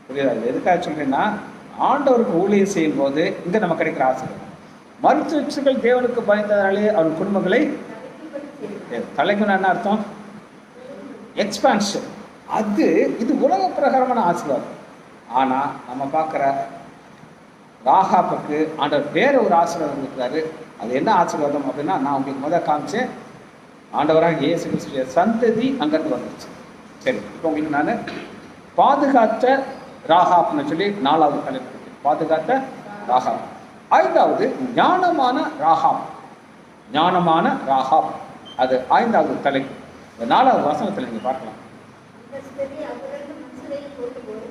புரியாது? எதுக்காக சொல்கிறேன்னா, ஆண்டவருக்கு ஊழியம் செய்யும் போது இங்கே நம்ம கிடைக்கிற ஆசீர்வாதம். மருத்துவச்சிகள் தேவனுக்கு பயந்ததாலே அவன் குடும்பங்களை தலைக்கணும். என்ன அர்த்தம்? எக்ஸ்பான்ஷன். இது உலக பிரகாரமான ஆசீர்வாதம். ஆனால் நம்ம பார்க்குற ராகாப்புக்கு ஆண்டவர் வேற ஒரு ஆசீர்வாதம் கொடுக்குறாரு. அது என்ன ஆசீர்வாதம் அப்படின்னா, நான் உங்களுக்கு முதல் காமிச்சேன். ஆண்டவராக இயேசு கிறிஸ்துவின் சந்ததி அங்கிருந்து வந்துருச்சு. சரி, இப்போ உங்களுக்கு நான் பாதுகாத்த ராகாப்னு சொல்லி 4வது தலைப்பு. பாதுகாத்த ராகாப். 5வது ஞானமான ராகாப். ஞானமான ராகாப், அது 5வது தலைப்பு. இந்த 4வது வசனத்தில் நீங்கள் பார்க்கலாம்.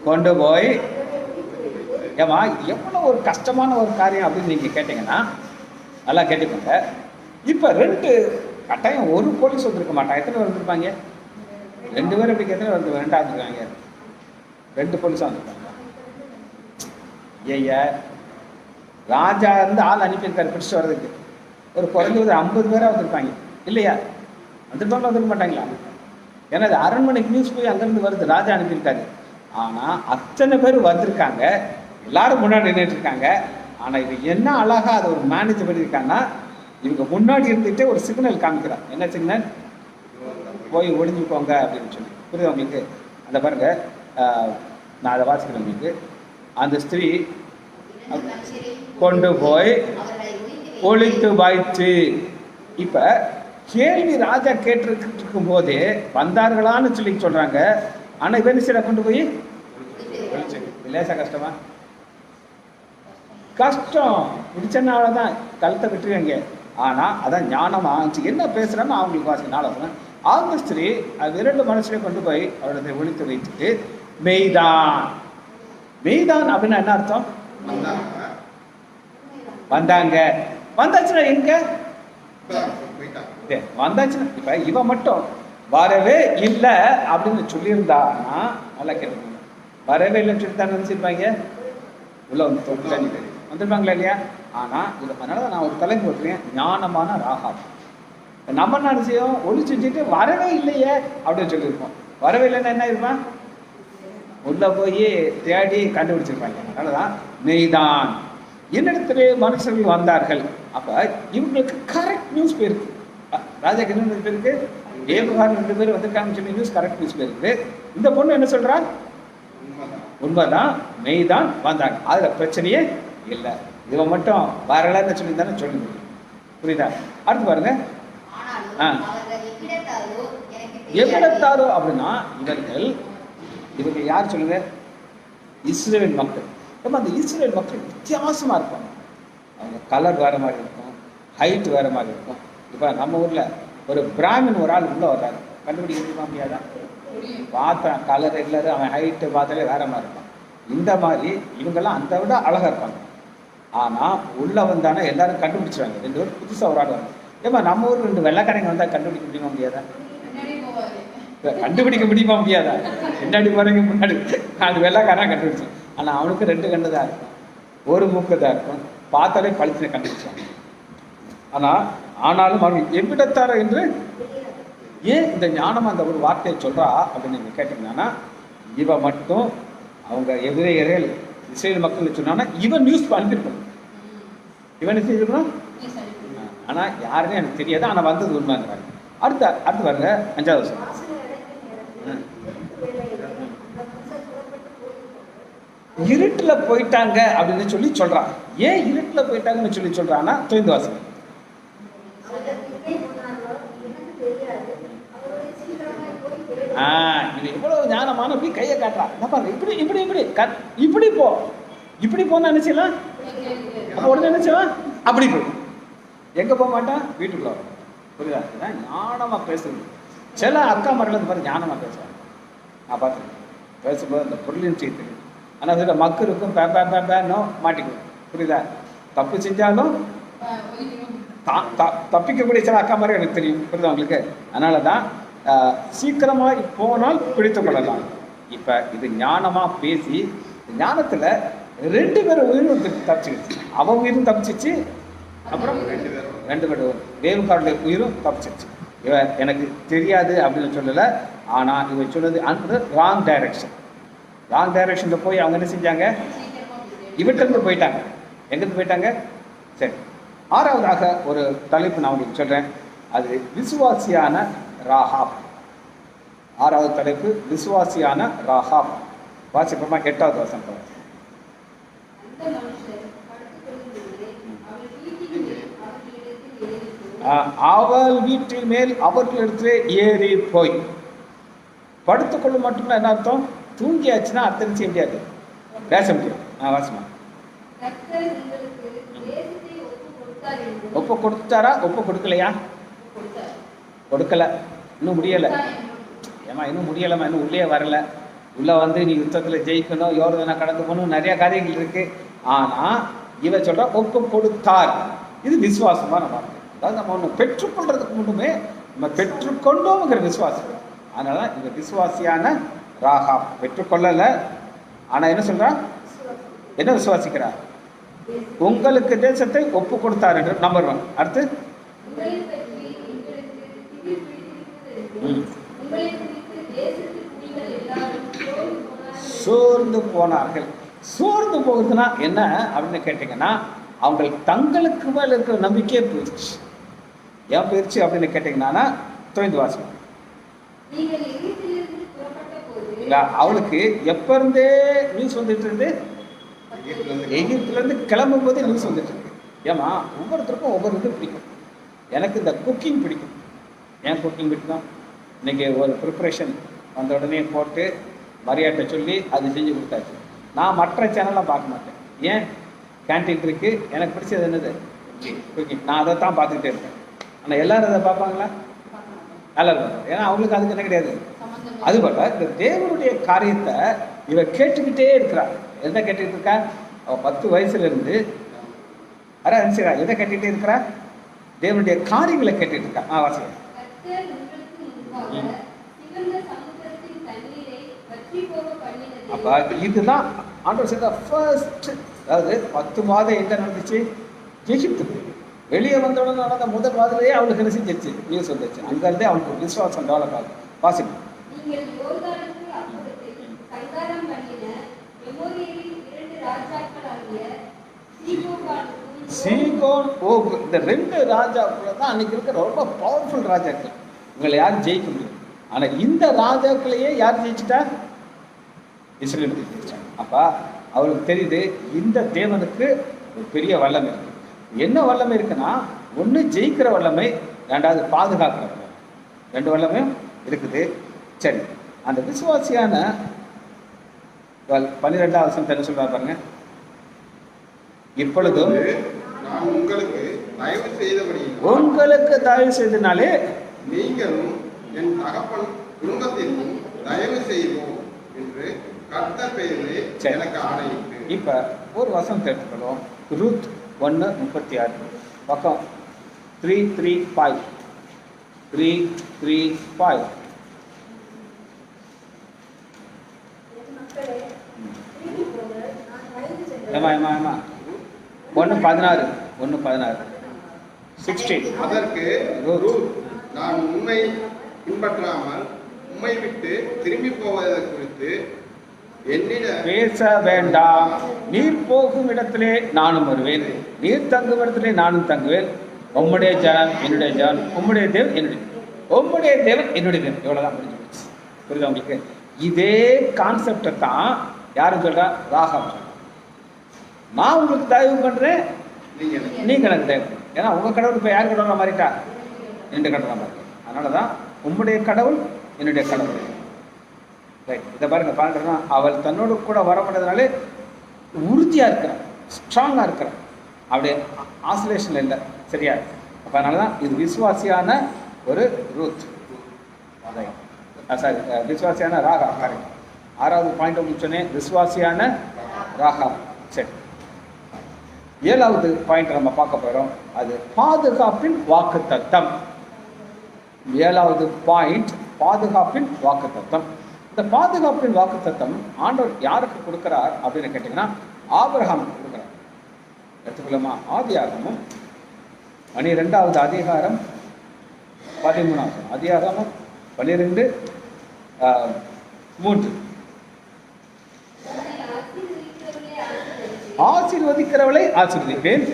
கொண்டு போய் ஏமா எவ்வளோ ஒரு கஷ்டமான ஒரு காரியம் அப்படின்னு நீங்கள் கேட்டிங்கன்னா நல்லா கேட்டுக்கோங்க. இப்போ 2 கட்டாயம் ஒரு போலீஸ் வந்துருக்க மாட்டான். எத்தனை பேர் வந்துருப்பாங்க? 2 பேர். இப்படி எத்தனை வந்து 2 இருக்காங்க? 2 போலீஸாக வந்துருப்பாங்க. ஐயா, ராஜா இருந்து ஆள் அனுப்பியிருக்காரு பிடிச்சிட்டு வர்றதுக்கு. ஒரு குறைஞ்சது 50 பேராக வந்திருப்பாங்க இல்லையா? வந்துருப்பாங்க, வந்துருக்க மாட்டாங்களா? ஏன்னா அது அரண்மனைக்கு நியூஸ் போய் அங்கேருந்து வருது, ராஜா அனுப்பியிருக்காரு. ஆனால் அத்தனை பேர் வந்திருக்காங்க, எல்லாரும் முன்னாடி நின்றுட்டு இருக்காங்க. ஆனால் இது என்ன அழகா அதை ஒரு மேனேஜ் பண்ணியிருக்காங்கன்னா, இவங்க முன்னாடி இருந்துகிட்டே ஒரு சிக்னல் காமிக்கிறான். என்ன சிக்னல்? போய் ஒளிஞ்சுக்கோங்க அப்படின்னு சொல்லி. புரியுது உங்களுக்கு? அந்த பாருங்க, நான் அதை வாசிக்கிறேன் உங்களுக்கு. அந்த ஸ்திரீ கொண்டு போய் ஒளித்து வாய்த்து. இப்போ கேள்வி ராஜா கேட்டிருக்கும் போதே வந்தார்களான்னு சொல்லி சொல்றாங்க. ஆனால் இவன் சில கொண்டு போய் லேசா கஷ்டமா? கஷ்டம். பிடிச்சனால தான் கழுத்தை விட்டுருவாங்க. ஆனால் அதான் ஞானம் ஆச்சு. என்ன பேசுகிறான்னு அவங்களுக்கு வாசினால அவங்க ஸ்திரீ அது 2 மனுஷனை கொண்டு போய் அவரது ஒழித்து வைத்துட்டு மெய்தான். மெய்தான் அப்படின்னா என்ன அர்த்தம்? வந்தாங்க. வந்தாச்சுன்னா எங்க வந்தாச்சுன்னா, இப்ப இவன் மட்டும் வரவே இல்லை அப்படின்னு சொல்லியிருந்தான்னா நல்லா கேட்க. வரவே இல்லைன்னு சொல்லி தான் நினைச்சிருப்பாங்க. உள்ள வந்து தொகுதி வந்துருப்பாங்களா இல்லையா? ஆனா இது அதனாலதான் நான் ஒரு தலைப்பு போட்டுருக்கேன், ஞானமான ராகாப். நம்ம என்ன செய்யும்? ஒளி செஞ்சுட்டு வரவே இல்லையே அப்படின்னு சொல்லியிருப்போம். வரவே இல்லைன்னா என்ன இருப்பான்? உள்ள போய் தேடி கண்டுபிடிச்சிருப்பாங்க. அதனாலதான் மெய்தான் என்னிடத்திலே மனுஷர்கள் வந்தார்கள். அப்ப இவங்களுக்கு கரெக்ட் நியூஸ் போயிருக்கு. ராஜாக்கு என்ன பேருக்கு? ஏபுகார் 2 பேர் வந்திருக்காங்கன்னு சொல்லி நியூஸ் கரெக்ட் நியூஸ் போயிருக்கு. இந்த பொண்ணு என்ன சொல்றா? உண்மைதான். உண்மைதான், மெய்தான், வந்தாங்க. அதுல பிரச்சனையே இல்லை. இவன் மட்டும் வரலன்னு சொல்லி தானே சொல்லி முடியும். புரியுதா? அடுத்து பாருங்க. ஆ, எவ்விடத்தாரோ அப்படின்னா இவங்க யார் சொல்லுங்க? இஸ்ரேல் மக்கள். ரொம்ப அந்த இஸ்ரேல் மக்கள் வித்தியாசமா இருப்பாங்க. அவங்க கலர் வேற மாதிரி இருக்கும், ஹைட் வேற மாதிரி இருக்கும். இப்போ நம்ம ஊர்ல ஒரு பிராமின் ஒரு ஆள் உள்ள வர்றாரு, கண்டுபிடிக்க முடியுமா? முடியாதா? பார்த்தா கலர் இல்லது, அவன் ஹைட்டு பார்த்தாலே வேற மாதிரி இருப்பான். இந்த மாதிரி இவங்கெல்லாம் அந்த விட அழகா இருப்பாங்க. ஆனா உள்ள வந்தானே எல்லாரும் கண்டுபிடிச்சிருவாங்க. 2 பேரும் புதுசா ஒரு ஆள் வரும். ஏமா நம்ம ஊர் 2 வெள்ளைக்காரங்க வந்தா கண்டுபிடிக்க முடியுமா? முடியாதா? கண்டுபிடிக்க முடியுமா? முடியாதா? முன்னாடி போறீங்க, முன்னாடி அது வெள்ளைக்காரன் கண்டுபிடிச்சு. ஆனா அவனுக்கு 2 கண்ணு தான் இருக்கும், ஒரு மூக்கு தான் இருக்கும். பார்த்தாலே பளிச்சு கண்டுபிடிச்சாங்க. ஆனாலும் அவன் எவ்விடத்தாரோ என்று ஏன் இந்த ஞானம் அந்த ஒரு வார்த்தையை சொல்றா அப்படின்னு நீங்க கேட்டீங்கன்னா, இவ மட்டும் அவங்க எதிரையர்கள் இஸ்ரேல் மக்கள் சொன்னா இவன் நியூஸ் அனுப்பியிருக்கணும். இவன் என்ன செஞ்சிருக்கணும்? ஆனா யாருன்னு எனக்கு தெரியாது. ஆனா வந்தது உண்மைங்கிறாங்க. அடுத்து பாருங்க 5வது வருஷம். இருட்டுல போயிட்டாங்க அப்படின்னு சொல்லி சொல்றான். ஏன் இருட்டுல போயிட்டாங்கன்னு சொல்லி சொல்றான்னா, தொய்ந்து வாசல். இது எவ்வளவு ஞானமான இப்படி கையை காட்டுறான். இப்படி இப்படி இப்படி இப்படி போ, இப்படி போனா நினைச்சலாம். அப்ப உடனே நினைச்சலாம் அப்படி போ. எங்க போக மாட்டான்? வீட்டுக்குள்ள. புரியுதா? ஞானமா பேசுறது. சில அக்கா மரங்களுக்கு பாரு ஞானமா பேசுவாங்க. நான் பார்த்துருக்கேன். பேசும்போது அந்த பொருளின் செய்து. ஆனால் அதில் மக்கு இருக்கும், பேனோ மாட்டிக்குவோம். புரியுதா? தப்பு செஞ்சாலும் தப்பிக்கக்கூடிய சில அக்கா மாதிரி எனக்கு தெரியும். புரியுதா உங்களுக்கு? அதனால தான் சீக்கிரமாக போனால் பிடித்து கொள்ளலாம். இப்போ இது ஞானமாக பேசி ஞானத்தில் 2 பேரும் உயிரும் தப்பிச்சிருச்சு. அவன் உயிரும் தப்பிச்சிச்சு, அப்புறம் 2 பேரும் தேவக்காரனுடைய உயிரும் தப்பிச்சிருச்சு. இவன் எனக்கு தெரியாது அப்படின்னு சொல்லலை. ஆனால் இவன் சொன்னது அந்த ராங் டைரக்ஷனில் போய் அவங்க என்ன செஞ்சாங்க? இவற்றிலிருந்து போயிட்டாங்க. எங்கிருந்து போயிட்டாங்க? சரி, 6வதாக ஒரு தலைப்பு நான் உங்களுக்கு சொல்கிறேன். அது விசுவாசியான ராகாப். 6வது தலைப்பு விசுவாசியான ராகாப். வாசிப்போமா? 8வது வசனம். அவள் வீட்டின் மேல் அவர்களிடத்திலே ஏறி போய் படுத்துக்கொள்ளும். மட்டும்தான் என்ன அர்த்தம்? தூங்கியாச்சுன்னா அர்த்தம் செய்ய முடியாது, பேச முடியும். வாசமா ஒப்பு கொடுத்தாரா? ஒப்பு கொடுக்கலையா? கொடுக்கல. இன்னும் முடியலை. ஏமா இன்னும் முடியலைம்மா, இன்னும் உள்ளே வரல. உள்ளே வந்து நீ யுத்தத்தில் ஜெயிக்கணும், யோர்தானை கடந்து போகணும், நிறைய காரியங்கள் இருக்கு. ஆனால் இவ சொல்ற ஒப்பு கொடுத்தார். இது விசுவாசமான வார்த்தை. அதாவது நம்ம ஒன்று பெற்றுக்கொள்றதுக்கு முன்னுமே நம்ம பெற்றுக்கொண்டோங்கிற விசுவாசம். அதனால இந்த விசுவாசியான ராகா பெற்றுக்கொள்ளலை. ஆனால் என்ன சொல்றா? என்ன விசுவாசிக்கிறா? உங்களுக்கு தேசத்தை ஒப்பு கொடுத்தார் என்று. நம்பர் 1. அடுத்து சோர்ந்து போனார்கள். சோர்ந்து போகுதுன்னா என்ன அப்படின்னு கேட்டீங்கன்னா, அவங்க தங்களுக்கு மேல இருக்கிற நம்பிக்கையே போயிடுச்சு. ஏன் போயிடுச்சு அப்படின்னு கேட்டீங்கன்னா, தொய்ந்து வாசம். அவளுக்கு எப்ப இருந்தே நியூஸ் வந்துட்டு இருந்து? எகிப்துல இருந்து கிளம்பும் போதே நியூஸ் வந்துட்டு இருக்கு. ஏமா ஒவ்வொருத்தருக்கும் ஒவ்வொரு இது பிடிக்கும். எனக்கு இந்த குக்கிங் பிடிக்கும். ஏன் குக்கிங் பிடிக்கும்? இன்னைக்கு ஒரு ப்ரிப்பரேஷன் வந்த உடனே போட்டு மரியாதை சொல்லி அது செஞ்சு கொடுத்தாச்சு. நான் மற்ற சேனல்லாம் பார்க்க மாட்டேன். ஏன்? கேன்டீன் இருக்கு, எனக்கு பிடிச்சது என்னது? குக்கிங். நான் அதை தான் பார்த்துக்கிட்டே இருக்கேன். ஆனால் எல்லாரும் அதை பார்ப்பாங்களா? எல்லாரும் பார்ப்பாங்க. ஏன்னா அவங்களுக்கு அதுக்கு என்ன கிடையாது. அதுபோல இந்த தேவனுடைய காரியத்தை இவ கேட்டுக்கிட்டே இருக்கிறார். என்ன கேட்டுக்கிட்டு இருக்கா? அவ 10 வயசுல இருந்து நினைச்சுக்கிறா. எதை கேட்டுக்கிட்டே இருக்கிறா? தேவனுடைய காரியங்களை கேட்டுட்டு இருக்கா. வாசிங்க. அப்ப இதுதான் ஆண்டவர் செய்த ஃபர்ஸ்ட். அதாவது 10 மாதம் எங்க நடந்துச்சு? எகிப்துக்கு வெளியே வந்தவுடனே நடந்த முதல் மாதத்திலேயே அவளுக்கு என்ன செஞ்சிருச்சு? நியூஸ் வந்துச்சு. அங்கிருந்தே அவனுக்கு விசுவாசம் டெவலப் ஆகும். வாசிங்க. சீகோன், ஓக், இந்த 2 ராஜாக்கள் தான் அன்னைக்கு இருக்கிற ரொம்ப பவர்ஃபுல் ராஜாக்கள். உங்களை யாரும் ஜெயிக்க முடியும். ஆனா இந்த ராஜாக்களையே யார் ஜெயிச்சிட்டா? இஸ்ரேல் ஜெயிச்சிட்டாங்க. அப்ப அவருக்கு தெரியுது இந்த தேவனுக்கு ஒரு பெரிய வல்லமை இருக்கு. என்ன வல்லமை இருக்குன்னா, ஒண்ணு ஜெயிக்கிற வல்லமை, ரெண்டாவது பாதுகாக்கிற வல்லமை. ரெண்டு வல்லமையும் இருக்குது. சரி, அந்த விசுவாசியான 12வது வசனத்தை என்ன சொல்றாரு பாருங்க. இப்பொழுதும் நான் உங்களுக்கு தயவு செய்தனாலே நீங்களும் என் தகப்பன் குடும்பத்திற்கும் தயவு செய்வோம் என்று கர்த்தர் பெயரிலே எனக்கு ஆணையிட்டு. இப்ப ஒரு வசனத்தை எடுத்துக்கணும். ரூத் 1:36 பக்கம் 335 335. ஏமா 1:16 16. அதற்கு நான் உண்மை பின்பற்றாமல் உம்மை விட்டு திரும்பி போவதை குறித்து என்னிடம் பேச வேண்டாம். நீர் போகும் இடத்திலே நானும் வருவேன், நீர் தங்கும் இடத்திலே நானும் தங்குவேன். உம்முடைய ஜனம் என்னுடைய ஜனம், உம்முடைய தேவன் என்னுடைய, உம்முடைய தேவன் என்னுடைய தேவன். இவ்வளவுதான் புரிஞ்சு போச்சு. புரியுதா உங்களுக்கு? இதே கான்செப்டை தான் யாரும் சொல்றா? ராகாம். நான் உங்களுக்கு தயவு பண்றேன், நீங்க எனக்கு தயவு. ஏன்னா உங்க கடவுள் இப்ப யார் கடவுளா மாறிட்டா? என்னுடைய கடவுளா மாறி. அதனாலதான் உம்முடைய கடவுள் என்னுடைய கடவுள். ரைட், இதை பாருங்க. அவள் தன்னோடு கூட வர மாட்டதுனாலே உறுதியா இருக்கிறான், ஸ்ட்ராங்கா இருக்கிறான். அப்படியே ஆசிலேஷன் இல்லை. சரியா? அப்ப அதனாலதான் இது விசுவாசியான ஒரு ரூத். சாரி, விசுவாசியான ராகா. கரெக்ட். 6வது பாயிண்ட் உங்களுக்கு சொன்னேன், விசுவாசியான ராகா. சரி, 7வது பாயிண்ட் நம்ம பார்க்க போறோம். அது பாதுகாப்பின் வாக்குத்தத்தம். 7வது பாயிண்ட் பாதுகாப்பின் வாக்குத்தத்தம். இந்த பாதுகாப்பின் வாக்குத்தத்தம் ஆண்டவர் யாருக்கு கொடுக்கிறார் அப்படின்னு கேட்டீங்கன்னா, ஆபிரகாமுக்கு கொடுக்கிறார். எடுத்துக்கலாமா? ஆதியாகமம் 12வது அதிகாரம் 13வது அதிகாகமம் 12:3. ஆசீர்வதிக்கிறவளை ஆசீர்வதிப்பேன்.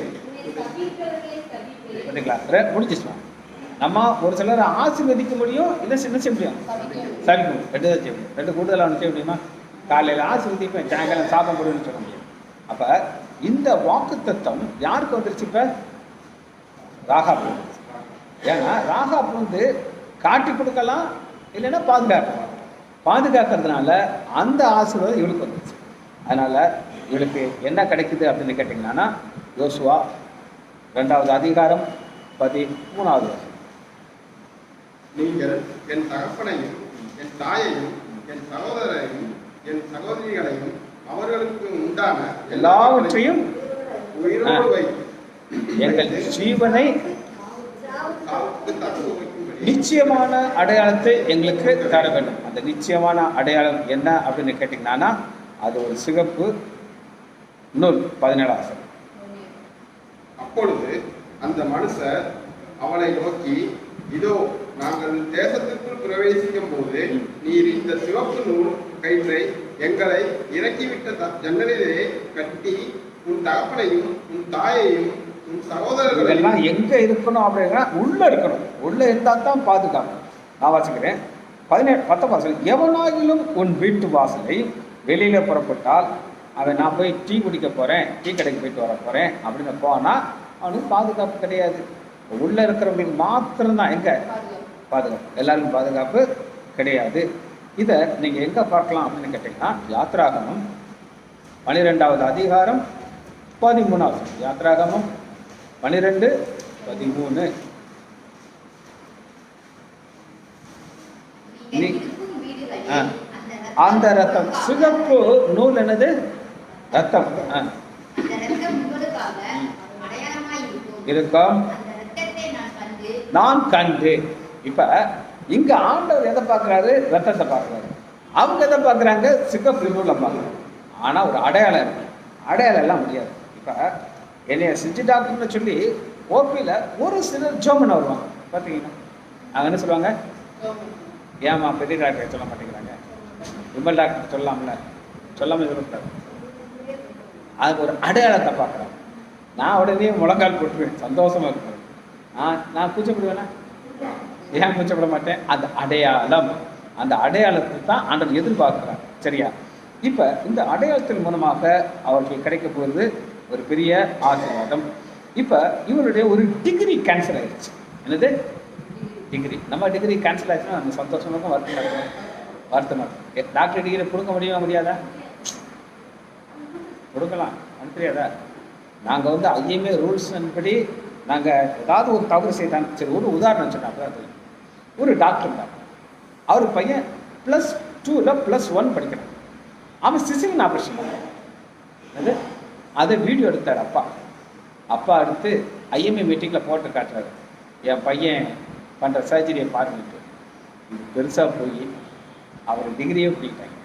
முடிஞ்சிச்சு. நம்ம ஒரு சிலர் ஆசீர்வதிக்க முடியும், இல்லை என்ன செய்ய முடியும்? சபிக்கும். 2 தான் செய்ய முடியும். 2 கூடுதலாக ஒன்று செய்ய முடியுமா? காலையில் ஆசீர்வதிப்பேன், சாயங்காலம் சாப்பிட முடியும்னு சொல்ல முடியும். அப்ப இந்த வாக்குத்தத்தம் யாருக்கு வந்துருச்சு? இப்ப ராகாப். ஏன்னா ராகாப் காட்டி கொடுக்கலாம், இல்லைன்னா பாதுகாக்கலாம். பாதுகாக்கிறதுனால அந்த ஆசீர்வாதம் இவளுக்கு வந்துருச்சு. அதனால இவளுக்கு என்ன கிடைக்குது அப்படின்னு கேட்டீங்கன்னா, யோசுவா 2வது அதிகாரம் 13வது. நீங்கள் என் தகப்பனையும் என் தாயையும் என் சகோதரரையும் என் சகோதரிகளையும் அவர்களுக்கு உண்டான எல்லாவற்றையும் உயிரோடு வைத்து எங்கள் ஜீவனை நிச்சயமான அடையாளத்தை எங்களுக்கு தர வேண்டும். அந்த நிச்சயமான அடையாளம் என்ன அப்படின்னு கேட்டீங்கன்னா, அது ஒரு சிகப்பு நூல். 17வது. அப்பொழுது அந்த மனுஷர் அவளை நோக்கி, இதோ நாங்கள் தேசத்திற்குள் பிரவேசிக்கும் போது நீர் இந்த சிவப்பு நூல் கயிற்றை எங்களை இறக்கிவிட்ட ஜன்னலிலே கட்டி உன் தகப்பனையும் உன் தாயையும் உன் சகோதரர்களெல்லாம் எங்க இருக்கணும் அப்படின்னா உள்ள இருக்கணும். உள்ள இருந்தா தான் பாதுகாப்பு. நான் வாசிக்கிறேன். 19 எவனாகிலும் உன் வீட்டு வாசலை வெளியில புறப்பட்டால், அவன் நான் போய் டீ குடிக்க போறேன், டீ கடைக்கு போயிட்டு வர போறேன் அப்படின்னு போனா அவனுக்கு பாதுகாப்பு கிடையாது. உள்ள இருக்கிறவங்களுக்கு மாத்திரம்தான் எங்க பாதுகாப்பு, எல்லாருக்கும் பாதுகாப்பு கிடையாது. இதை நீங்க எங்க பார்க்கலாம் அப்படின்னு கேட்டீங்கன்னா, யாத்ராகமம் 12வது அதிகாரம் 13வது. யாத்ராகமம் 12:13. அந்த ரத்தம், சிகப்பு நூல் என்னது? ரத்தம் இருக்கும். நான் கண்டு. இப்ப இங்க ஆண்டவர் எதை பார்க்கிறாரு? ரத்தத்தை பார்க்கிறாரு. அவங்க எதை பார்க்கறாங்க? சிகப்பு நூலை பார்க்கறாங்க. ஆனா ஒரு அடையாளம் இருக்கு. அடையாளம் எல்லாம் முடியாது. இப்ப என்னைய செஞ்சுட்டாக்குன்னு சொல்லி ஓபியில ஒரு சிலர் ஜோமன் வருவாங்க. பார்த்தீங்கன்னா அவங்க என்ன சொல்லுவாங்க? ஏமா பெரிய டாக்டர் சொல்ல மாட்டேங்கிறாங்க, விமல் டாக்டர் சொல்லலாம்ல, சொல்லாம சொல்லக்கூடாது. அதுக்கு ஒரு அடையாளத்தை பார்க்குறேன். நான் உடனே முழங்கால் போட்டுருவேன், சந்தோஷமா இருப்பேன். நான் கூச்சப்படுவேனா? ஏன் கூச்சப்பட மாட்டேன்? அந்த அடையாளம், அந்த அடையாளத்தை தான் ஆண்டவர் எதிர்பார்க்கிறார். சரியா? இப்போ இந்த அடையாளத்தின் மூலமாக அவர்களுக்கு கிடைக்க போகிறது ஒரு பெரிய ஆசீர்வாதம். இப்போ இவருடைய ஒரு டிகிரி கேன்சல் ஆயிடுச்சு. என்னது டிகிரி? நம்ம டிகிரி கேன்சல் ஆயிடுச்சுன்னா நம்ம சந்தோஷமாக வருத்தமாக இருக்கும். டாக்டர் டிகிரி கொடுக்க முடியாதா? கொடுக்கலாம், அது தெரியாதா? நாங்கள் வந்து ஐஎம்ஏ ரூல்ஸ் படி நாங்கள் ஏதாவது ஒரு தவறு செய்தாங்க. சரி, ஒரு உதாரணம் சொன்னாங்க. ஒரு டாக்டர் தான், அவர் பையன் +2ல் +1 படிக்கிறான். அவன் சிசேரியன் ஆப்ரேஷன் பண்ணுறான். அது அதை வீடியோ எடுத்தார் அப்பா எடுத்து ஐஎம்ஏ மீட்டிங்கில் போட்டு காட்டுறாரு. என் பையன் பண்ணுற சர்ஜரியை பார்த்துட்டு இது பெருசாக போய் அவர் டிகிரியே பிடிக்கிட்டாங்க.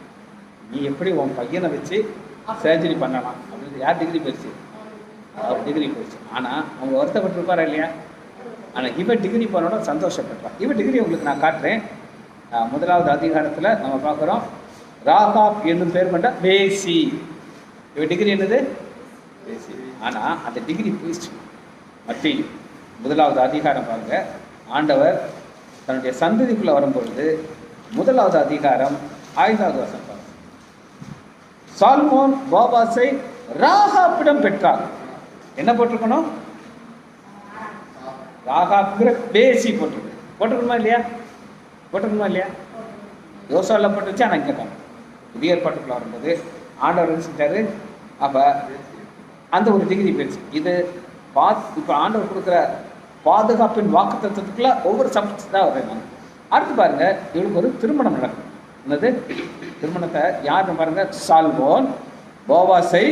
நீ எப்படி உன் பையனை வச்சு சர்ஜரி பண்ணலாம் அப்படின்னு. யார் டிகிரி போயிடுச்சு? அவர் டிகிரி போயிடுச்சு. ஆனால் அவங்க வருத்தப்பட்டிருப்பாரா இல்லையா? ஆனால் இவன் டிகிரி பண்ணோட சந்தோஷப்படுறான். இவன் டிகிரி உங்களுக்கு நான் காட்டுறேன். 1வது அதிகாரத்தில் நம்ம பார்க்குறோம். ராகாப் என்னும் பேர் கொண்ட வேசி. இவன் டிகிரி என்னது? வேசி. ஆனால் அந்த டிகிரி போயிடுச்சு. மத்திய 1வது அதிகாரம் பாருங்க. ஆண்டவர் தன்னுடைய சந்ததிக்குள்ளே வரும்பொழுது 1வது அதிகாரம் 5வது வசனம் பாருங்க. சால்மோன் போவாசை ராகாப்பிடம் பெற்றார். என்ன போட்டிருக்கணும்? ராகாப்ங்கிற பேசி போட்டிருக்கணுமா இல்லையா? போட்டிருக்கணுமா இல்லையா? யோசாவில் போட்டுருச்சு. ஆனால் இங்கே தான் புதிய ஏற்பாட்டுக்குள்ள வரும்போது ஆண்டவர் என்ன செஞ்சாரு? அப்போ அந்த ஒரு டிகிரி போயிடுச்சு. இது இப்போ ஆண்டவர் கொடுக்குற பாதுகாப்பின் வாக்கு தத்துவத்துக்குள்ள ஒவ்வொரு சப்ஜெக்ட் தான் வருவாங்க. அடுத்து பாருங்க, இவளுக்கு ஒரு திருமணம் நடக்கும். என்னது திருமணத்தை? யாருன்னு பாருங்க. சால்மோன் போவாசை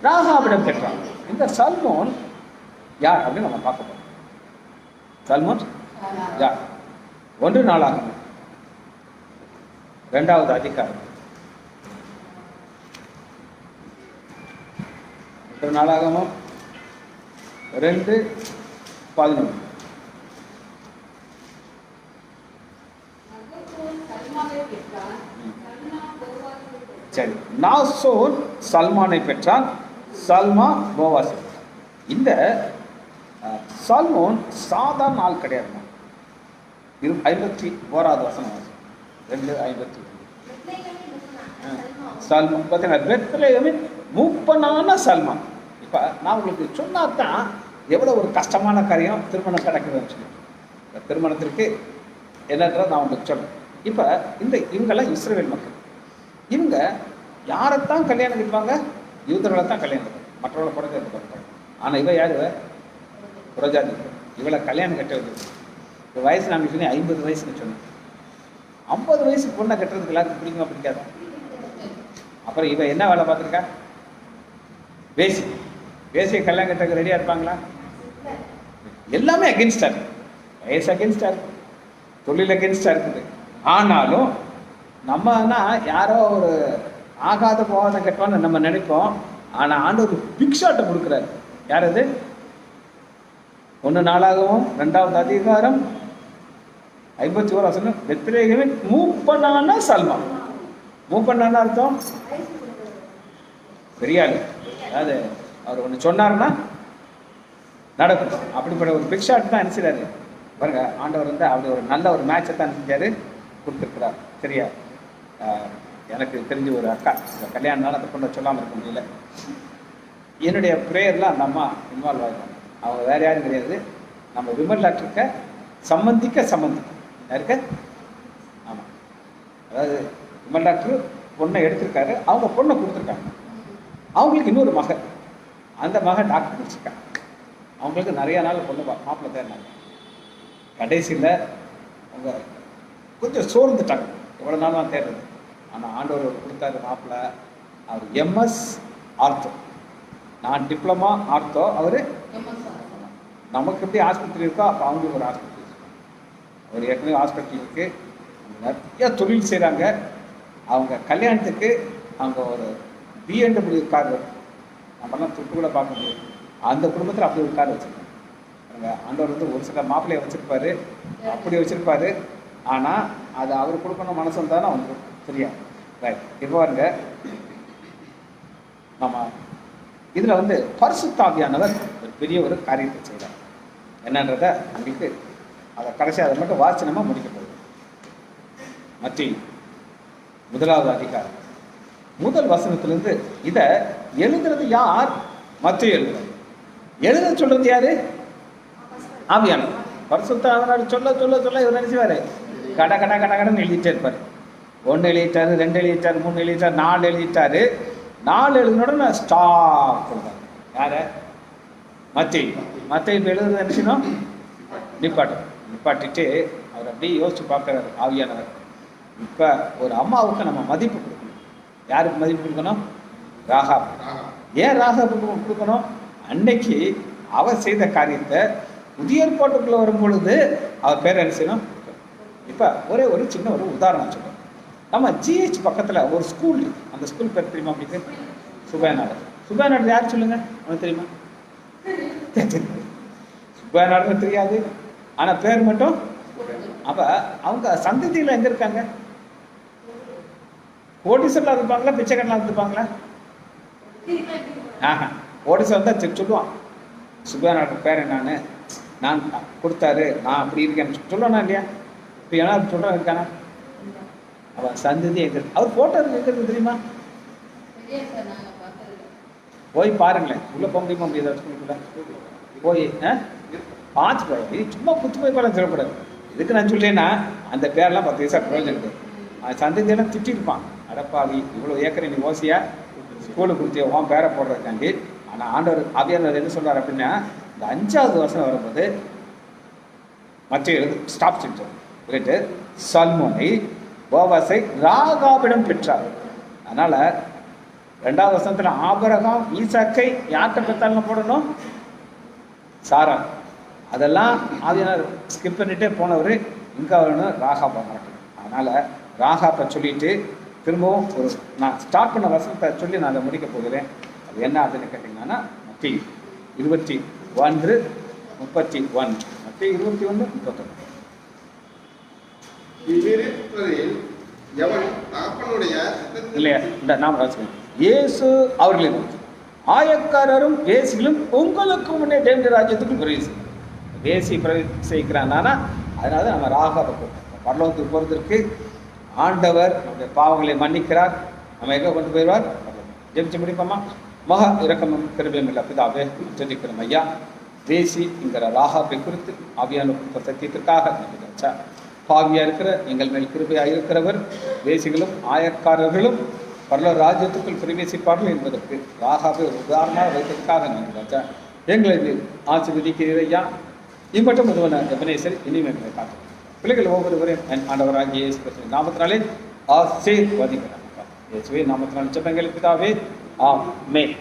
ராகாபிடம் பெற்றான். இந்த சால்மோன் யார் அப்படின்னு நம்ம பார்க்க போறோம். சால்மோன் யார்? 1 நாளாகமம் 2வது அதிகாரம். 1 நாளாகமம் 2:11. சரி, நாசோன் சல்மானை பெற்றான், சல்மா போவாசை. இந்த சால்மோன் சாதாரண ஆள் கிடையாது. 51வது வசனம் 2:51. சல்மான் பார்த்தீங்கன்னா பெத்லெகேமின் மூப்பனான சல்மான். இப்போ நான் உங்களுக்கு சொன்னாதான் எவ்வளோ ஒரு கஷ்டமான காரியம் திருமணம் நடக்குதுன்னு சொல்லி. இந்த திருமணத்திற்கு என்னன்றதை நான் உங்களுக்கு சொல்றேன். இப்போ இவங்கெல்லாம் இஸ்ரவேல் மக்கள். இவங்க யாரைத்தான் கல்யாணம் கட்டுவாங்க? யூதர்களை தான் கல்யாணம் கட்டுவாங்க, மற்றவர்களை புறஜாதி கட்டுவாங்க. ஆனால் இவ யார்? புறஜாதி. இவளை கல்யாணம் கட்டுவது இப்போ வயசு நாங்கள் சொன்னேன் 50 வயசுன்னு சொன்னேன். 50 வயசு பொண்ணை கட்டுறதுக்கு எல்லாருக்கும் பிடிக்குமா பிடிக்காது? அப்புறம் இவ என்ன வேலை பார்த்துருக்கா? வேசியை கல்யாணம் கட்டுறதுக்கு ரெடியாக இருப்பாங்களா? எல்லாமே அகென்ஸ்டாக இருக்கு. வயசு அகென்ஸ்டாக இருக்கு, தொழில் அகென்ஸ்டாக இருக்குது. ஆனாலும் நம்மனா யாரோ ஒரு ஆகாத போகாத கட்டுவான்னு நம்ம நினைப்போம். ஆனால் ஆண்டவர் பிக் ஷாட்டை கொடுக்குறாரு. யார் அது? 1 நாளாகவும் 2வது அதிகாரம் 51 வசனம். பெத்லெகேமின் மூப்பனான சல்மான். மூப்பனான அர்த்தம் பெரியாள். அதாவது அவர் ஒன்று சொன்னார்னா நடக்கும். அப்படிப்பட்ட ஒரு பிக் ஷாட் தான் நினைச்சாரு பாருங்க. ஆண்டவர் வந்து அப்படி ஒரு நல்ல ஒரு மேட்சை தான் செஞ்சாரு, கொடுத்துருக்கிறார். சரியா? எனக்கு தெரிஞ்ச ஒரு அக்கா, இந்த கல்யாணம்னால அந்த பொண்ணை சொல்லாமல் இருக்க முடியல. என்னுடைய ப்ரேயரில் அந்த அம்மா இன்வால்வ் ஆகிடுவாங்க. அவங்க வேறு யாரும் கிடையாது, நம்ம விமல் டாக்டருக்கு சம்பந்திக்க யாருக்கு? ஆமாம், அதாவது விமல் டாக்டர் பொண்ணை எடுத்திருக்காரு, அவங்க பொண்ணை கொடுத்துருக்காங்க. அவங்களுக்கு இன்னொரு மகன், அந்த மகன் டாக்டர் முடிச்சிருக்காங்க. அவங்களுக்கு நிறையா நாள் பொண்ணு மாப்பிள்ளை தேர்னாங்க. கடைசியில் அவங்க கொஞ்சம் சோர்ந்துட்டாங்க, எவ்வளோ நாள் தான் தேடுறது. ஆனால் ஆண்டவர் கொடுத்தாரு மாப்பிள்ளை. அவர் எம்எஸ் ஆர்த்தோ, நான் டிப்ளமா ஆர்த்தோ, அவர் நமக்கு எப்படி ஆஸ்பத்திரி இருக்கோ அப்போ அவங்களுக்கு ஒரு ஆஸ்பத்திரி இருக்கு. அவர் ஏற்கனவே ஹாஸ்பிட்டல் இருக்குது, நிறைய தொழில் செய்கிறாங்க. அவங்க கல்யாணத்துக்கு அவங்க ஒரு BMW கார் வரும், நம்மலாம் துட்டு கூட பார்க்க முடியும். அந்த குடும்பத்தில் அப்படி ஒரு கார் வச்சுருக்காங்க. ஆண்டவர் வந்து ஒரு சில மாப்பிள்ளையை வச்சுருப்பாரு, அப்படி வச்சுருப்பாரு. ஆனால் அது அவர் கொடுக்கணும் மனசு தானே வந்துடும். சரியா? ரைட். இப்போ பாருங்க, நம்ம இதில் வந்து பரிசுத்த ஆவியானவர் ஒரு பெரிய ஒரு காரியத்தை செய்கிறார். என்னன்றத உங்களுக்கு அதை கடைசி அதை மட்டும் வாசிச்சு நம்ம முடிக்க போகுது. மத்தேயு 1வது அதிகாரம் 1 வசனத்திலிருந்து இதை எழுதுறது யார்? மத்தேயு எழுத சொல்றது யாரு? ஆவியானவர். பரிசுத்த ஆவியானவர் சொல்ல சொல்ல சொல்ல இவர் நினைச்சுவாரு கட கட கட கடன்னு எழுதிட்டே இருப்பாரு. 1 எழுதிட்டாரு, 2 எழுதிட்டாரு, 3 எழுதிட்டாரு, 4 எழுதிட்டாரு. 4 எழுதினோட ஸ்டாப் கொடுத்தாரு. யார? மத்தேயு. மத்தேயு எழுதுறது என்ன செய்யணும்? நிப்பாட்டிட்டு அவர் அப்படியே யோசிச்சு பார்க்குறாரு ஆவியானவர். இப்போ ஒரு அம்மாவுக்கு நம்ம மதிப்பு கொடுக்கணும். யாருக்கு மதிப்பு கொடுக்கணும்? ராகாப். ஏன் ராகாபுக்கு கொடுக்கணும்? அன்னைக்கு அவர் செய்த காரியத்தை புதிய ஏற்பாட்டுக்குள்ள வரும் பொழுது அவர் பேர் என்ன செய்யணும்? இப்போ ஒரு சின்ன ஒரு உதாரணம் சொல்றோம். நம்ம ஜிஹெச் பக்கத்தில் ஒரு ஸ்கூல், அந்த ஸ்கூல் பேர் தெரியுமா? அப்படி சுபைநாடு. சுபைநாடு யார் சொல்லுங்க? அவனுக்கு தெரியுமா? சுபைநாடுன்னு தெரியாது, ஆனால் பேர் மட்டும். அப்போ அவங்க சந்ததியில் எங்கே இருக்காங்க? கோடீஸ்வரலாம் இருப்பாங்களா, பிச்சைக்காரலாம் இருப்பாங்களா? கோடீஸ்வரன் தான் சொல்லுவான் சுபைநாடு பேர் என்னான்னு, நான் கொடுத்தாரு, நான் அப்படி இருக்கேன்னு சொல்லணும் இல்லையா? இப்போ ஏன்னா சொல்கிறேன் இருக்கானா? அவன் சந்ததி எங்கே இருக்கு? அவர் ஃபோட்டோ எங்கே இருக்குது தெரியுமா? போய் பாருங்களேன், உள்ளே போக முடியுமா? முடியாது. போய் பார்த்து போய் சும்மா குத்து போய் படம் சொல்லக்கூடாது. இதுக்கு நான் சொல்லேன்னா அந்த பேரெல்லாம் 10 வயசா பிரயோஜனம் இருக்குது. சந்ததியெல்லாம் திட்டிருப்பான், அடப்பாவி இவ்வளோ ஏக்கரை நீ ஓசியா ஸ்கூலுக்கு கொடுத்திய உன் பேரை போடுறதுக்காண்டி. ஆனால் ஆண்டவர் ஆவியானவர் என்ன சொல்கிறார் அப்படின்னா, இந்த 5வது வருஷம் வரும்போது மற்ற ஸ்டாப் சொல்லிட்டு சல்மோனை போவாசை ராகாபிடம் பெற்றார். அதனால் 2வது வருஷத்தில் ஆபிரகாம் ஈசாக்கை யார்கிட்ட பெற்றாலும் போடணும்? சாரா. அதெல்லாம் ஆவியானவர் ஸ்கிப் பண்ணிட்டே போனவர் இங்கே வரணும் ராகாப்பை மாட்டேன். அதனால் ராகாப்பை சொல்லிட்டு திரும்பவும் நான் ஸ்டார்ட் பண்ண வசனத்தை சொல்லி நான் அதை முடிக்க போகிறேன். அது என்ன அப்படின்னு கேட்டிங்கன்னா, மத்தேயு 21:31. மத்தேயு 21:31. இல்லையா? இந்த நாம் வாசிக்கணும். இயேசு அவர்களை நோக்கி, ஆயக்காரரும் வேசிகளும் உங்களுக்கு முன்னே தேவனுடைய ராஜ்யத்துக்கு பிரவேசிக்கும். வேசி பிரவேசிக்கிறான்னா அதனால தான் நம்ம ராகாபை பரலோகத்துக்கு போகிறதுக்கு ஆண்டவர் நம்முடைய பாவங்களை மன்னிக்கிறார். நம்ம எங்கே கொண்டு போயிடுவார்? ஜெபிச்சு முடிப்போமா? மகா இரக்கமும் கிருபையும் இல்லை பிதாவே, ஜெபிக்கிறோம் ஐயா. வேசிங்கிற ராகாபை குறித்து ஆவியான சத்தியத்திற்காக நம்பிக்கை. பாவியா இருக்கிற எங்கள் மேல் கிருபையாக இருக்கிறவர் வேசிகளும் ஆயக்காரர்களும் பரலோக ராஜ்யத்துக்குள் பிரவேசிப்பார்கள் என்பதற்கு ராகாபை ஒரு உதாரணமாக வைத்ததுக்காக நன்றி ராஜா. எங்களை ஆசீர்வதிக்கிறீர் ஐயா. இம்மட்டும் ஒருவன எபனேசர் இனிமேல் காட்டும் பிள்ளைகள் ஒவ்வொருவரையும் ஆண்டவராகிய இயேசு கிறிஸ்துவின் நாமத்தினாலே ஆசீர்வதிக்கிறார். இயேசுவின் நாமத்தினாலே ஜெபங்கள் பிதாவே, ஆமென்.